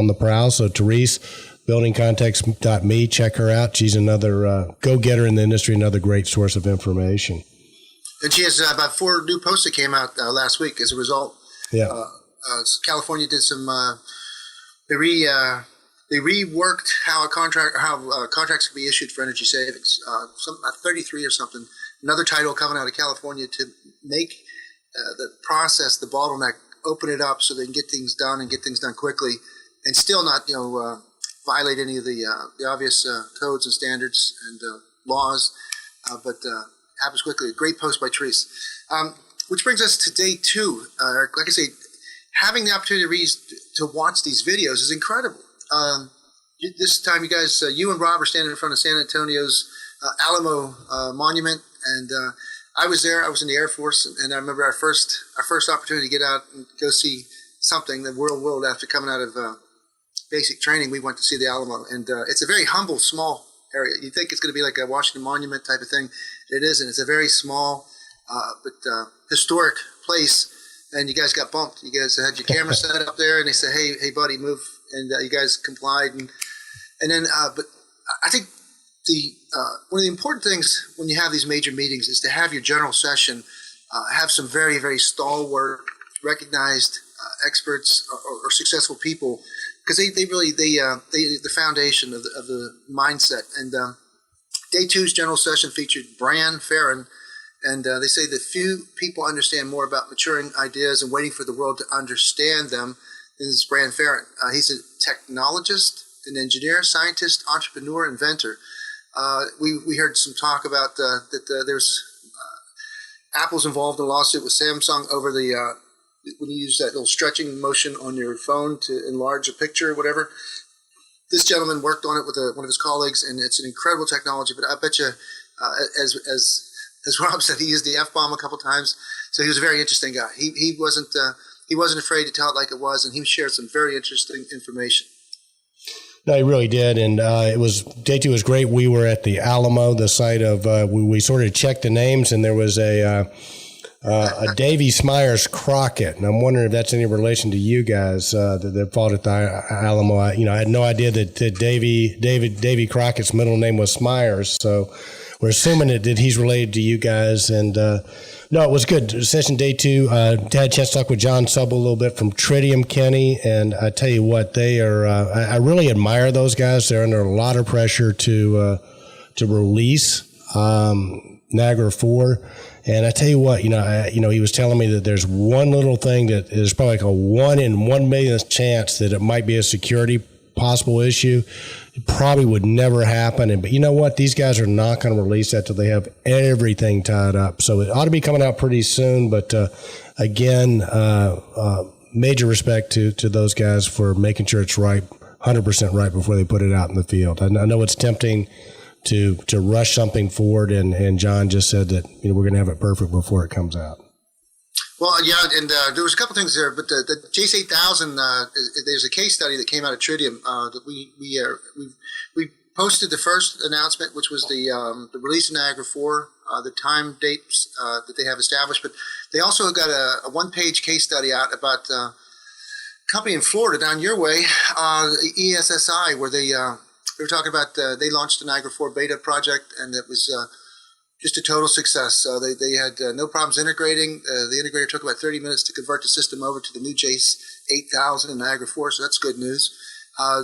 the prowl. So Therese, buildingcontext.me, check her out. She's another go-getter in the industry, another great source of information. And she has about 4 new posts that came out last week as a result. Yeah. California did some. They reworked how contracts can be issued for energy savings. 33 or something. Another title coming out of California to make the process, the bottleneck, open it up so they can get things done and get things done quickly, and still not violate any of the obvious codes and standards and laws, but happens quickly. A great post by Therese. Which brings us to day 2. Like I say, having the opportunity to watch these videos is incredible. This time, you guys, you and Rob are standing in front of San Antonio's Alamo Monument, and I was there. I was in the Air Force, and I remember our first opportunity to get out and go see something, the real world. After coming out of basic training, we went to see the Alamo, and it's a very humble, small area. You think it's going to be like a Washington Monument type of thing. It isn't. It's a very small but historic place, and you guys got bumped. You guys had your camera set up there, and they said, hey, buddy, move, and you guys complied, and then, but I think one of the important things when you have these major meetings is to have your general session have some very, very stalwart, recognized experts or successful people, because they really the foundation of the mindset. And day 2's general session featured Brian Farron, and they say that few people understand more about maturing ideas and waiting for the world to understand them than this Brian Farron. He's a technologist, an engineer, scientist, entrepreneur, inventor. We heard some talk about that there's Apple's involved in a lawsuit with Samsung over the when you use that little stretching motion on your phone to enlarge a picture or whatever. This gentleman worked on it with one of his colleagues, and it's an incredible technology. But I bet you, as Rob said, he used the F-bomb a couple times, so he was a very interesting guy. He wasn't afraid to tell it like it was, and he shared some very interesting information. No, he really did, and day 2 was great. We were at the Alamo, the site of we sort of checked the names, and there was a Davy Smyers Crockett, and I'm wondering if that's any relation to you guys that fought at the Alamo. I had no idea that Davy Crockett's middle name was Smyers, so we're assuming that he's related to you guys. And no, it was good. Session day 2, had a chance to talk with John Subb a little bit from Tritium, Kenny, and I tell you what, they are. I really admire those guys. They're under a lot of pressure to release Niagara 4. And I tell you what, he was telling me that there's one little thing that is probably like a 1 in 1 millionth chance that it might be a security possible issue. It probably would never happen. But you know what? These guys are not going to release that till they have everything tied up. So it ought to be coming out pretty soon. But again, major respect to those guys for making sure it's right, 100% right before they put it out in the field. I know it's tempting to rush something forward, and John just said that we're going to have it perfect before it comes out. Well, yeah, and there was a couple things there, but the JACE 8000, there's a case study that came out of Tritium that we posted the first announcement, which was the release of Niagara 4, the time dates that they have established, but they also got a one-page case study out about a company in Florida down your way, ESSI, where they were talking about they launched the Niagara 4 beta project, and it was just a total success. They had no problems integrating. The integrator took about 30 minutes to convert the system over to the new JACE 8000 in Niagara 4, so that's good news.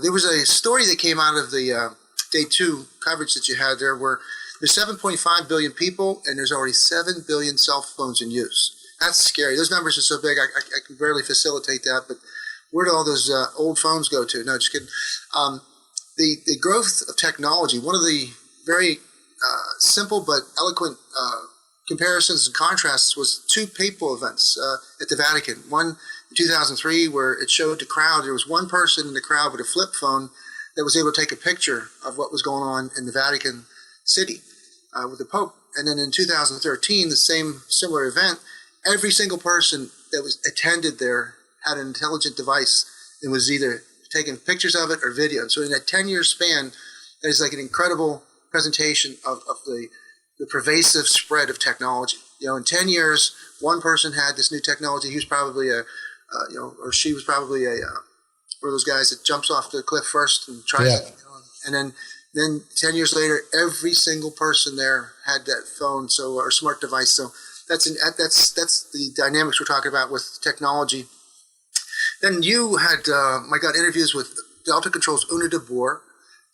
There was a story that came out of the day 2 coverage that you had there where there's 7.5 billion people, and there's already 7 billion cell phones in use. That's scary. Those numbers are so big, I can barely facilitate that, but where do all those old phones go to? No, just kidding. The growth of technology, one of the very simple but eloquent comparisons and contrasts was 2 papal events at the Vatican. One in 2003 where it showed the crowd, there was one person in the crowd with a flip phone that was able to take a picture of what was going on in the Vatican City with the Pope. And then in 2013, the same similar event, every single person that was attended there had an intelligent device and was either taking pictures of it or video. And so in that 10-year span, that is like an incredible presentation of the pervasive spread of technology. In 10 years, one person had this new technology. He was probably or she was probably one of those guys that jumps off the cliff first and tries it. And then 10 years later, every single person there had that phone, or smart device. So that's the dynamics we're talking about with technology. Then you had, interviews with Delta Control's Una de Boer,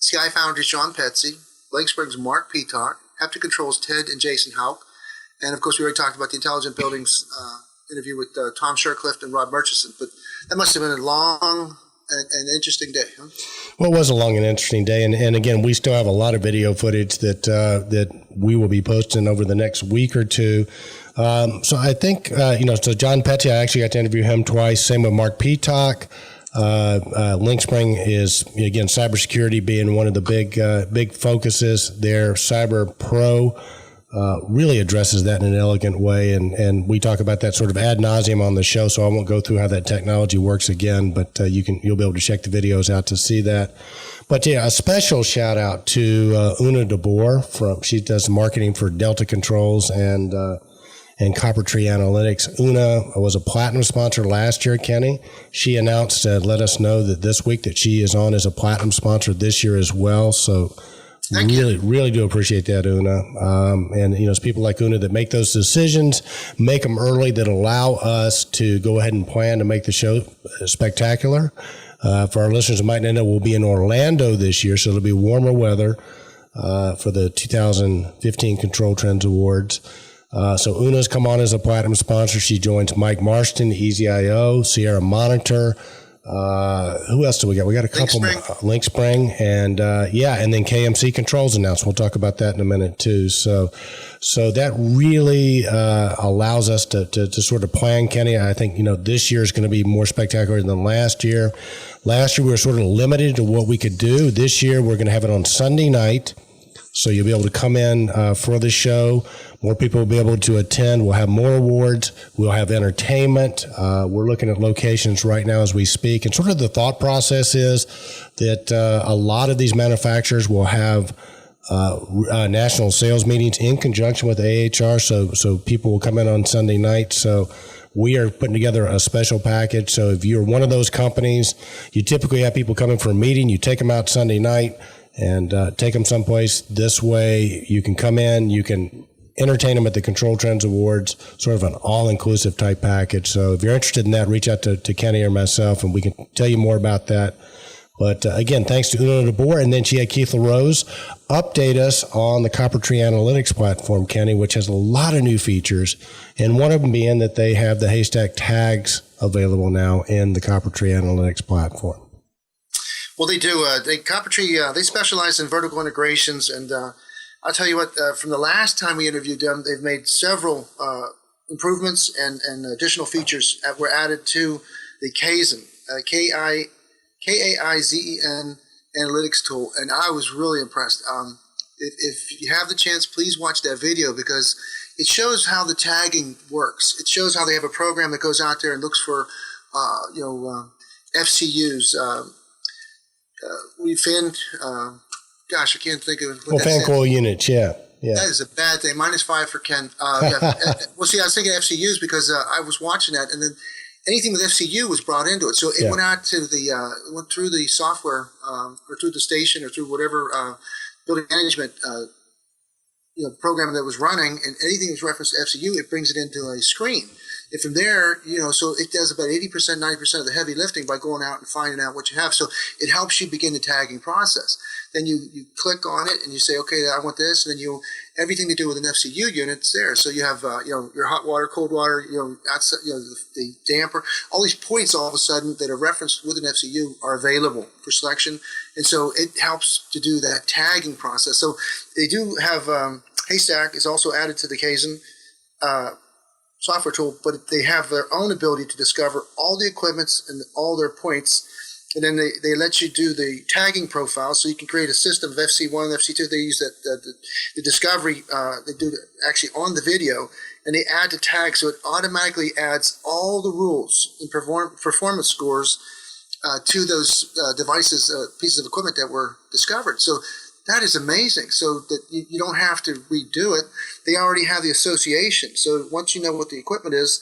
SkyFoundryâ's John Petze, Lynxspringâ's Marc Petock, Hepta Control's Ted and Jason Houck, and of course we already talked about the Intelligent Buildings interview with Tom Shircliff and Rob Murchison. But that must have been a long and interesting day, huh? Well, it was a long and interesting day, and again, we still have a lot of video footage that we will be posting over the next week or two. So I think so John Petze, I actually got to interview him twice. Same with Marc Petock. Lynxspring is, again, cybersecurity being one of the big focuses there. Cyber Pro really addresses that in an elegant way, and we talk about that sort of ad nauseum on the show, so I won't go through how that technology works again, but you'll be able to check the videos out to see that. But yeah, a special shout out to Una de Boer. She does marketing for Delta Controls and Copper Tree Analytics. Una was a platinum sponsor last year, Kenny. She announced, let us know that this week that she is on as a platinum sponsor this year as well. So really do appreciate that, Una. And it's people like Una that make those decisions, make them early, that allow us to go ahead and plan to make the show spectacular. For our listeners who might not know, we'll be in Orlando this year, so it'll be warmer weather for the 2015 ControlTrends Awards. So Una's come on as a platinum sponsor. She joins Mike Marston, EasyIO, Sierra Monitor. Who else do we got? We got a couple more. Lynxspring, and then KMC Controls announced. We'll talk about that in a minute too. So that really allows us to sort of plan, Kenny. I think this year is going to be more spectacular than last year. Last year we were sort of limited to what we could do. This year we're going to have it on Sunday night. So you'll be able to come in for the show. More people will be able to attend. We'll have more awards. We'll have entertainment. We're looking at locations right now as we speak. And sort of the thought process is that a lot of these manufacturers will have national sales meetings in conjunction with AHR. So people will come in on Sunday night. So we are putting together a special package. So if you're one of those companies, you typically have people coming for a meeting. You take them out Sunday night and take them someplace. This way you can come in, you can entertain them at the ControlTrends Awards, sort of an all-inclusive type package. So if you're interested in that, reach out to Kenny or myself, and we can tell you more about that. But again, thanks to Una de Boer, and then she had Keith LaRose update us on the Copper Tree Analytics platform, Kenny, which has a lot of new features, and one of them being that they have the haystack tags available now in the Copper Tree Analytics platform. Well, they do. Copper Tree, they specialize in vertical integrations, and I'll tell you what, from the last time we interviewed them, they've made several improvements and additional features that were added to the Kaizen, K-A-I-Z-E-N analytics tool, and I was really impressed. If you have the chance, please watch that video because it shows how the tagging works. It shows how they have a program that goes out there and looks for, FCUs. We find, I can't think of it. Fan coil units, yeah. That is a bad thing. -5 for Ken. Well, see, I was thinking FCUs because I was watching that, and then anything with FCU was brought into it. So it went out to went through the software or through the station or through whatever building management program that was running, and anything that's referenced to FCU, it brings it into a screen. And from there, so it does about 80%, 90% of the heavy lifting by going out and finding out what you have. So it helps you begin the tagging process. Then you click on it and you say, okay, I want this. And then everything to do with an FCU unit is there. So you have, your hot water, cold water, outside, the damper, all these points all of a sudden that are referenced with an FCU are available for selection. And so it helps to do that tagging process. So they do have, Haystack is also added to the Kaizen, software tool, but they have their own ability to discover all the equipments and all their points And then they let you do the tagging profile, so you can create a system of FC1 and FC2. They use the discovery, they do actually on the video, and they add the tag, so it automatically adds all the rules and performance scores to those devices, pieces of equipment that were discovered. So that is amazing. So that you don't have to redo it. They already have the association. So once you know what the equipment is,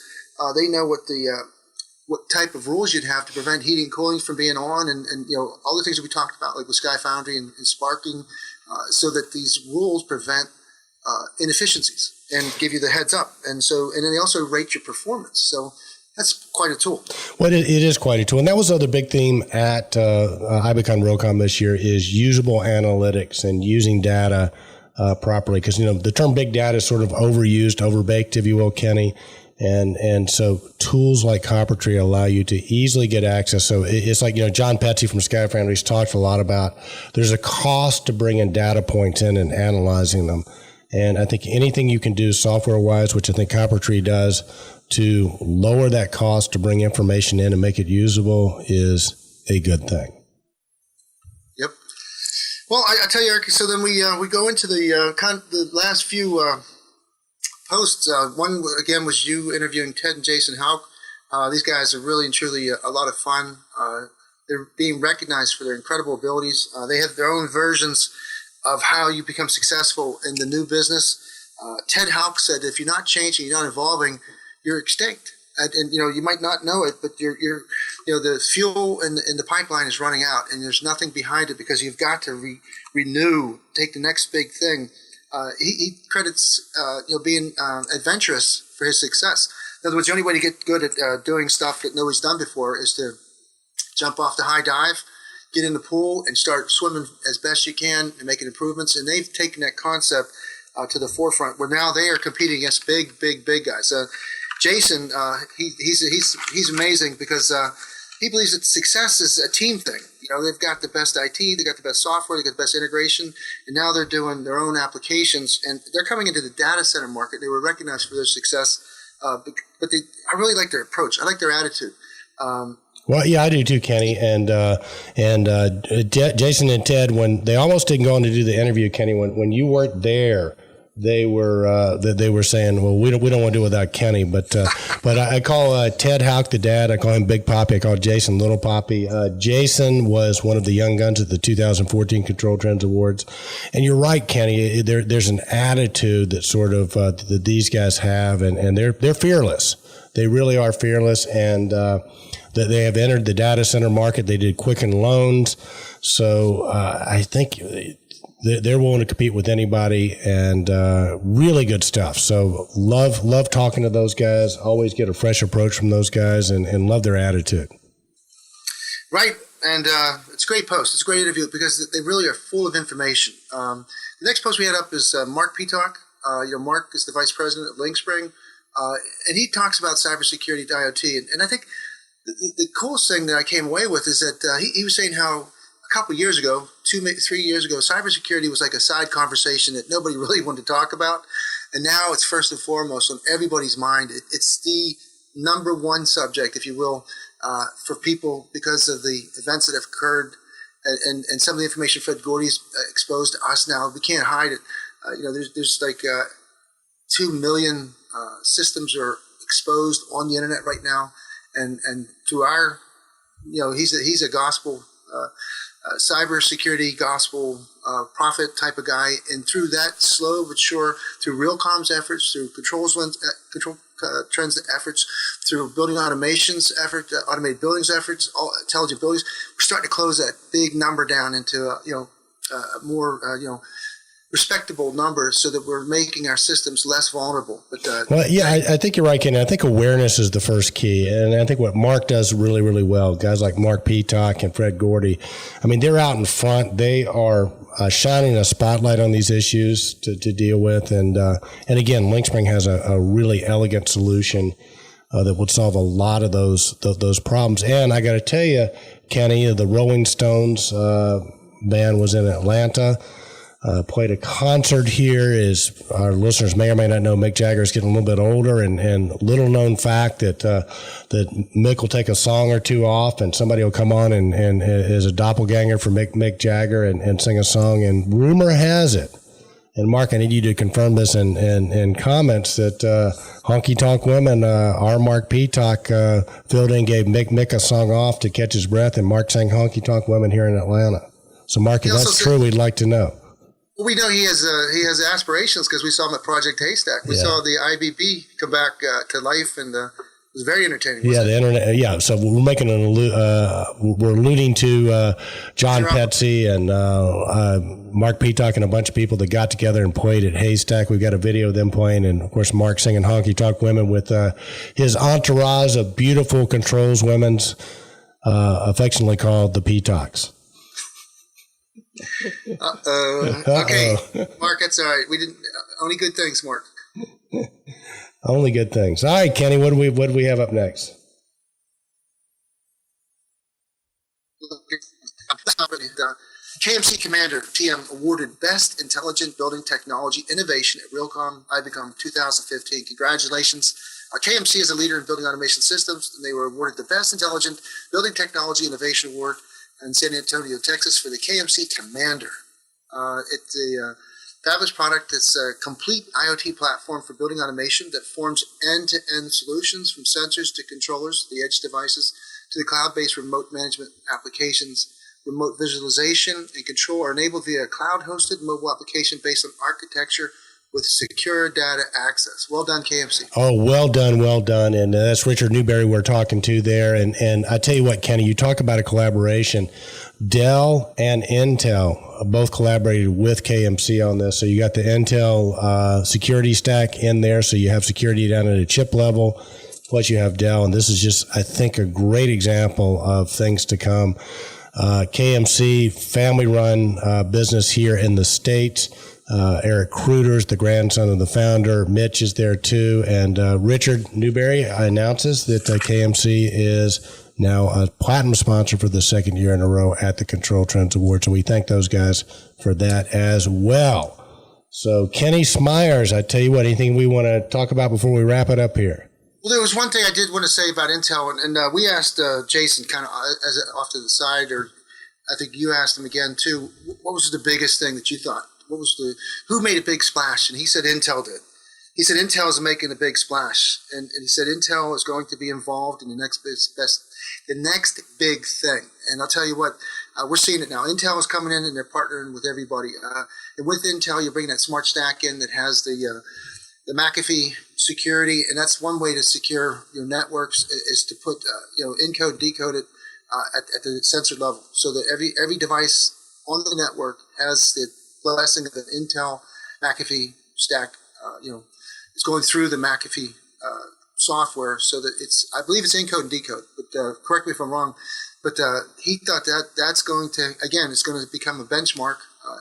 they know what type of rules you'd have to prevent heating and cooling from being on, and all the things that we talked about, like with SkyFoundry and sparking, so that these rules prevent inefficiencies and give you the heads up. And then they also rate your performance. So that's quite a tool. Well, it is quite a tool. And that was the other big theme at IBcon Realcomm this year, is usable analytics and using data properly. Because, the term big data is sort of overused, overbaked, if you will, Kenny. And so tools like CopperTree allow you to easily get access. So it's like, John Petze from SkyFoundry's talked a lot about there's a cost to bringing data points in and analyzing them. And I think anything you can do software-wise, which I think CopperTree does, to lower that cost to bring information in and make it usable is a good thing. Yep. Well, I tell you, Eric, so then we go into the last few posts. One, again, was you interviewing Ted and Jason Houck. These guys are really and truly a lot of fun. They're being recognized for their incredible abilities. They have their own versions of how you become successful in the new business. Ted Houck said, if you're not changing, you're not evolving, you're extinct. And you might not know it, but you're the fuel in the pipeline is running out, and there's nothing behind it, because you've got to renew, take the next big thing. He credits being adventurous for his success. In other words, the only way to get good at doing stuff that nobody's done before is to jump off the high dive, get in the pool, and start swimming as best you can and making improvements. And they've taken that concept to the forefront, where now they are competing against big guys. Jason, he's amazing, because he believes that success is a team thing. They've got the best IT, they've got the best software, they've got the best integration, and now they're doing their own applications, and they're coming into the data center market. They were recognized for their success, but I really like their approach. I like their attitude. Well, yeah, I do too, Kenny. And Jason and Ted, when they almost didn't go on to do the interview, Kenny, when you weren't there, they were saying, well, we don't want to do it without Kenny. But I call Ted Houck the dad. I call him Big Poppy. I call Jason Little Poppy. Jason was one of the young guns at the 2014 ControlTrends Awards. And you're right, Kenny. There's an attitude that sort of that these guys have, and they're fearless. They really are fearless, and that they have entered the data center market. They did Quicken Loans. So I think they're willing to compete with anybody, and really good stuff. So love talking to those guys. Always get a fresh approach from those guys, and love their attitude. Right, and it's a great post. It's a great interview, because they really are full of information. The next post we had up is Marc Petock. Marc is the vice president of Lynxspringâ, and he talks about cybersecurity, IoT, and I think the coolest thing that I came away with is that he was saying how a couple years ago, 3 years ago, cybersecurity was like a side conversation that nobody really wanted to talk about. And now it's first and foremost on everybody's mind. It's the number one subject, if you will, for people, because of the events that have occurred and some of the information Fred Gordy's exposed to us now. We can't hide it. There's like 2 million systems are exposed on the internet right now. And to our, he's a gospel cybersecurity gospel prophet type of guy, and through that, slow but sure, through Realcomm's efforts, through ControlTrends efforts, through building automation's effort, automated buildings efforts, all intelligent buildings, we're starting to close that big number down into a more respectable number, so that we're making our systems less vulnerable. But I think you're right, Ken. I think awareness is the first key, and I think what Marc does really, really well, guys like Marc Petock and Fred Gordy, I mean, they're out in front. They are shining a spotlight on these issues to deal with, and again, Lynxspringâ has a really elegant solution that would solve a lot of those problems. And I got to tell you, Kenny, the Rolling Stones band was in Atlanta. played a concert here. As our listeners may or may not know, Mick Jagger is getting a little bit older, and little known fact that Mick will take a song or two off, and somebody will come on and is a doppelganger for Mick Jagger and sing a song. And rumor has it, and Mark, I need you to confirm this in comments, that Honky Tonk Women, our Marc Petock, filled in, gave Mick a song off to catch his breath, and Mark sang Honky Tonk Women here in Atlanta. So, Mark, if that's true, we'd like to know. Well, we know he has aspirations because we saw him at Project Haystack. We saw the IBB come back to life, and it was very entertaining. Yeah, the internet. Yeah, so we're making we're alluding to John Petze and Marc Petock and a bunch of people that got together and played at Haystack. We've got a video of them playing, and of course Mark singing Honky Tonk Women with his entourage of beautiful Controls women's, affectionately called the Petocks. Okay, Mark, that's all right. We didn't only good things, Mark. Only good things. All right, Kenny, what do we have up next? KMC Commander TM awarded Best Intelligent Building Technology Innovation at Realcomm IBcon 2015. Congratulations. KMC is a leader in building automation systems, and they were awarded the Best Intelligent Building Technology Innovation Award in San Antonio, Texas, for the KMC Commander. It's a fabulous product that's a complete IoT platform for building automation that forms end-to-end solutions from sensors to controllers, the edge devices, to the cloud-based remote management applications. Remote visualization and control are enabled via a cloud-hosted mobile application based on architecture with secure data access. Well done, KMC. Oh, well done. And that's Richard Newberry we're talking to there. And I tell you what, Kenny, you talk about a collaboration. Dell and Intel both collaborated with KMC on this. So you got the Intel security stack in there. So you have security down at a chip level. Plus you have Dell. And this is just, I think, a great example of things to come. KMC, family-run business here in the States. Eric Kruters, the grandson of the founder. Mitch is there too. And Richard Newberry announces that KMC is now a platinum sponsor for the second year in a row at the ControlTrends Award. So we thank those guys for that as well. So Kenny Smyers, I tell you what, anything we want to talk about before we wrap it up here? Well, there was one thing I did want to say about Intel, and we asked Jason kind of as off to the side, or I think you asked him again too, what was the biggest thing that you thought? Who made a big splash? And he said Intel did. He said Intel is making a big splash, and he said Intel is going to be involved in the next big thing. And I'll tell you what, we're seeing it now. Intel is coming in and they're partnering with everybody. And with Intel, you're bringing that smart stack in that has the McAfee security, and that's one way to secure your networks is to put encode, decode it at the sensor level, so that every device on the network has the blessing of the Intel McAfee stack. It's going through the McAfee software, so that I believe it's encode and decode. But correct me if I'm wrong. But he thought that's going to, again, it's going to become a benchmark.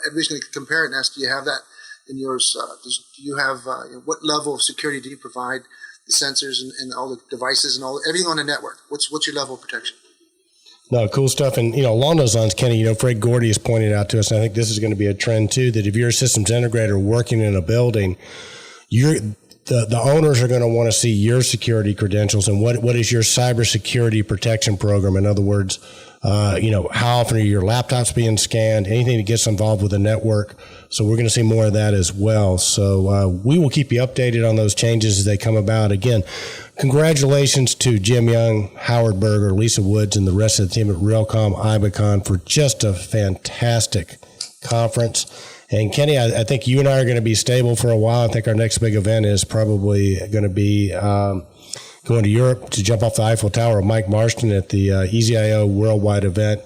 Everybody's going to compare it and ask, do you have that in yours? Do you have what level of security do you provide? The sensors and all the devices and everything on the network. What's your level of protection? No, cool stuff. And, along those lines, Kenny, Fred Gordy has pointed out to us, and I think this is going to be a trend too, that if you're a systems integrator working in a building, the owners are going to want to see your security credentials and what is your cybersecurity protection program. In other words, how often are your laptops being scanned, anything that gets involved with the network. So we're going to see more of that as well. So we will keep you updated on those changes as they come about. Again, congratulations to Jim Young, Howard Berger, Lisa Woods, and the rest of the team at Realcomm IBcon for just a fantastic conference. And Kenny, I think you and I are going to be stable for a while. I think our next big event is probably going to be going to Europe to jump off the Eiffel Tower with Mike Marston at the EasyIO Worldwide event.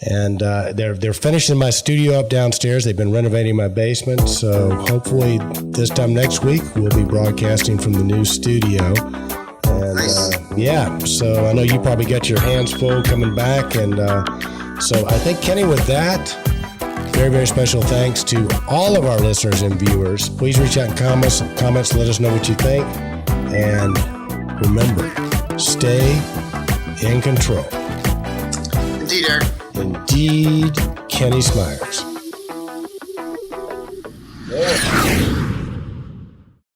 And they're finishing my studio up downstairs. They've been renovating my basement. So hopefully this time next week, we'll be broadcasting from the new studio. And nice. So I know you probably got your hands full coming back. And so I think, Kenny, with that, very, very special thanks to all of our listeners and viewers. Please reach out in comments, let us know what you think. And remember, stay in control. Indeed, Eric. Indeed, Kenny Smyers.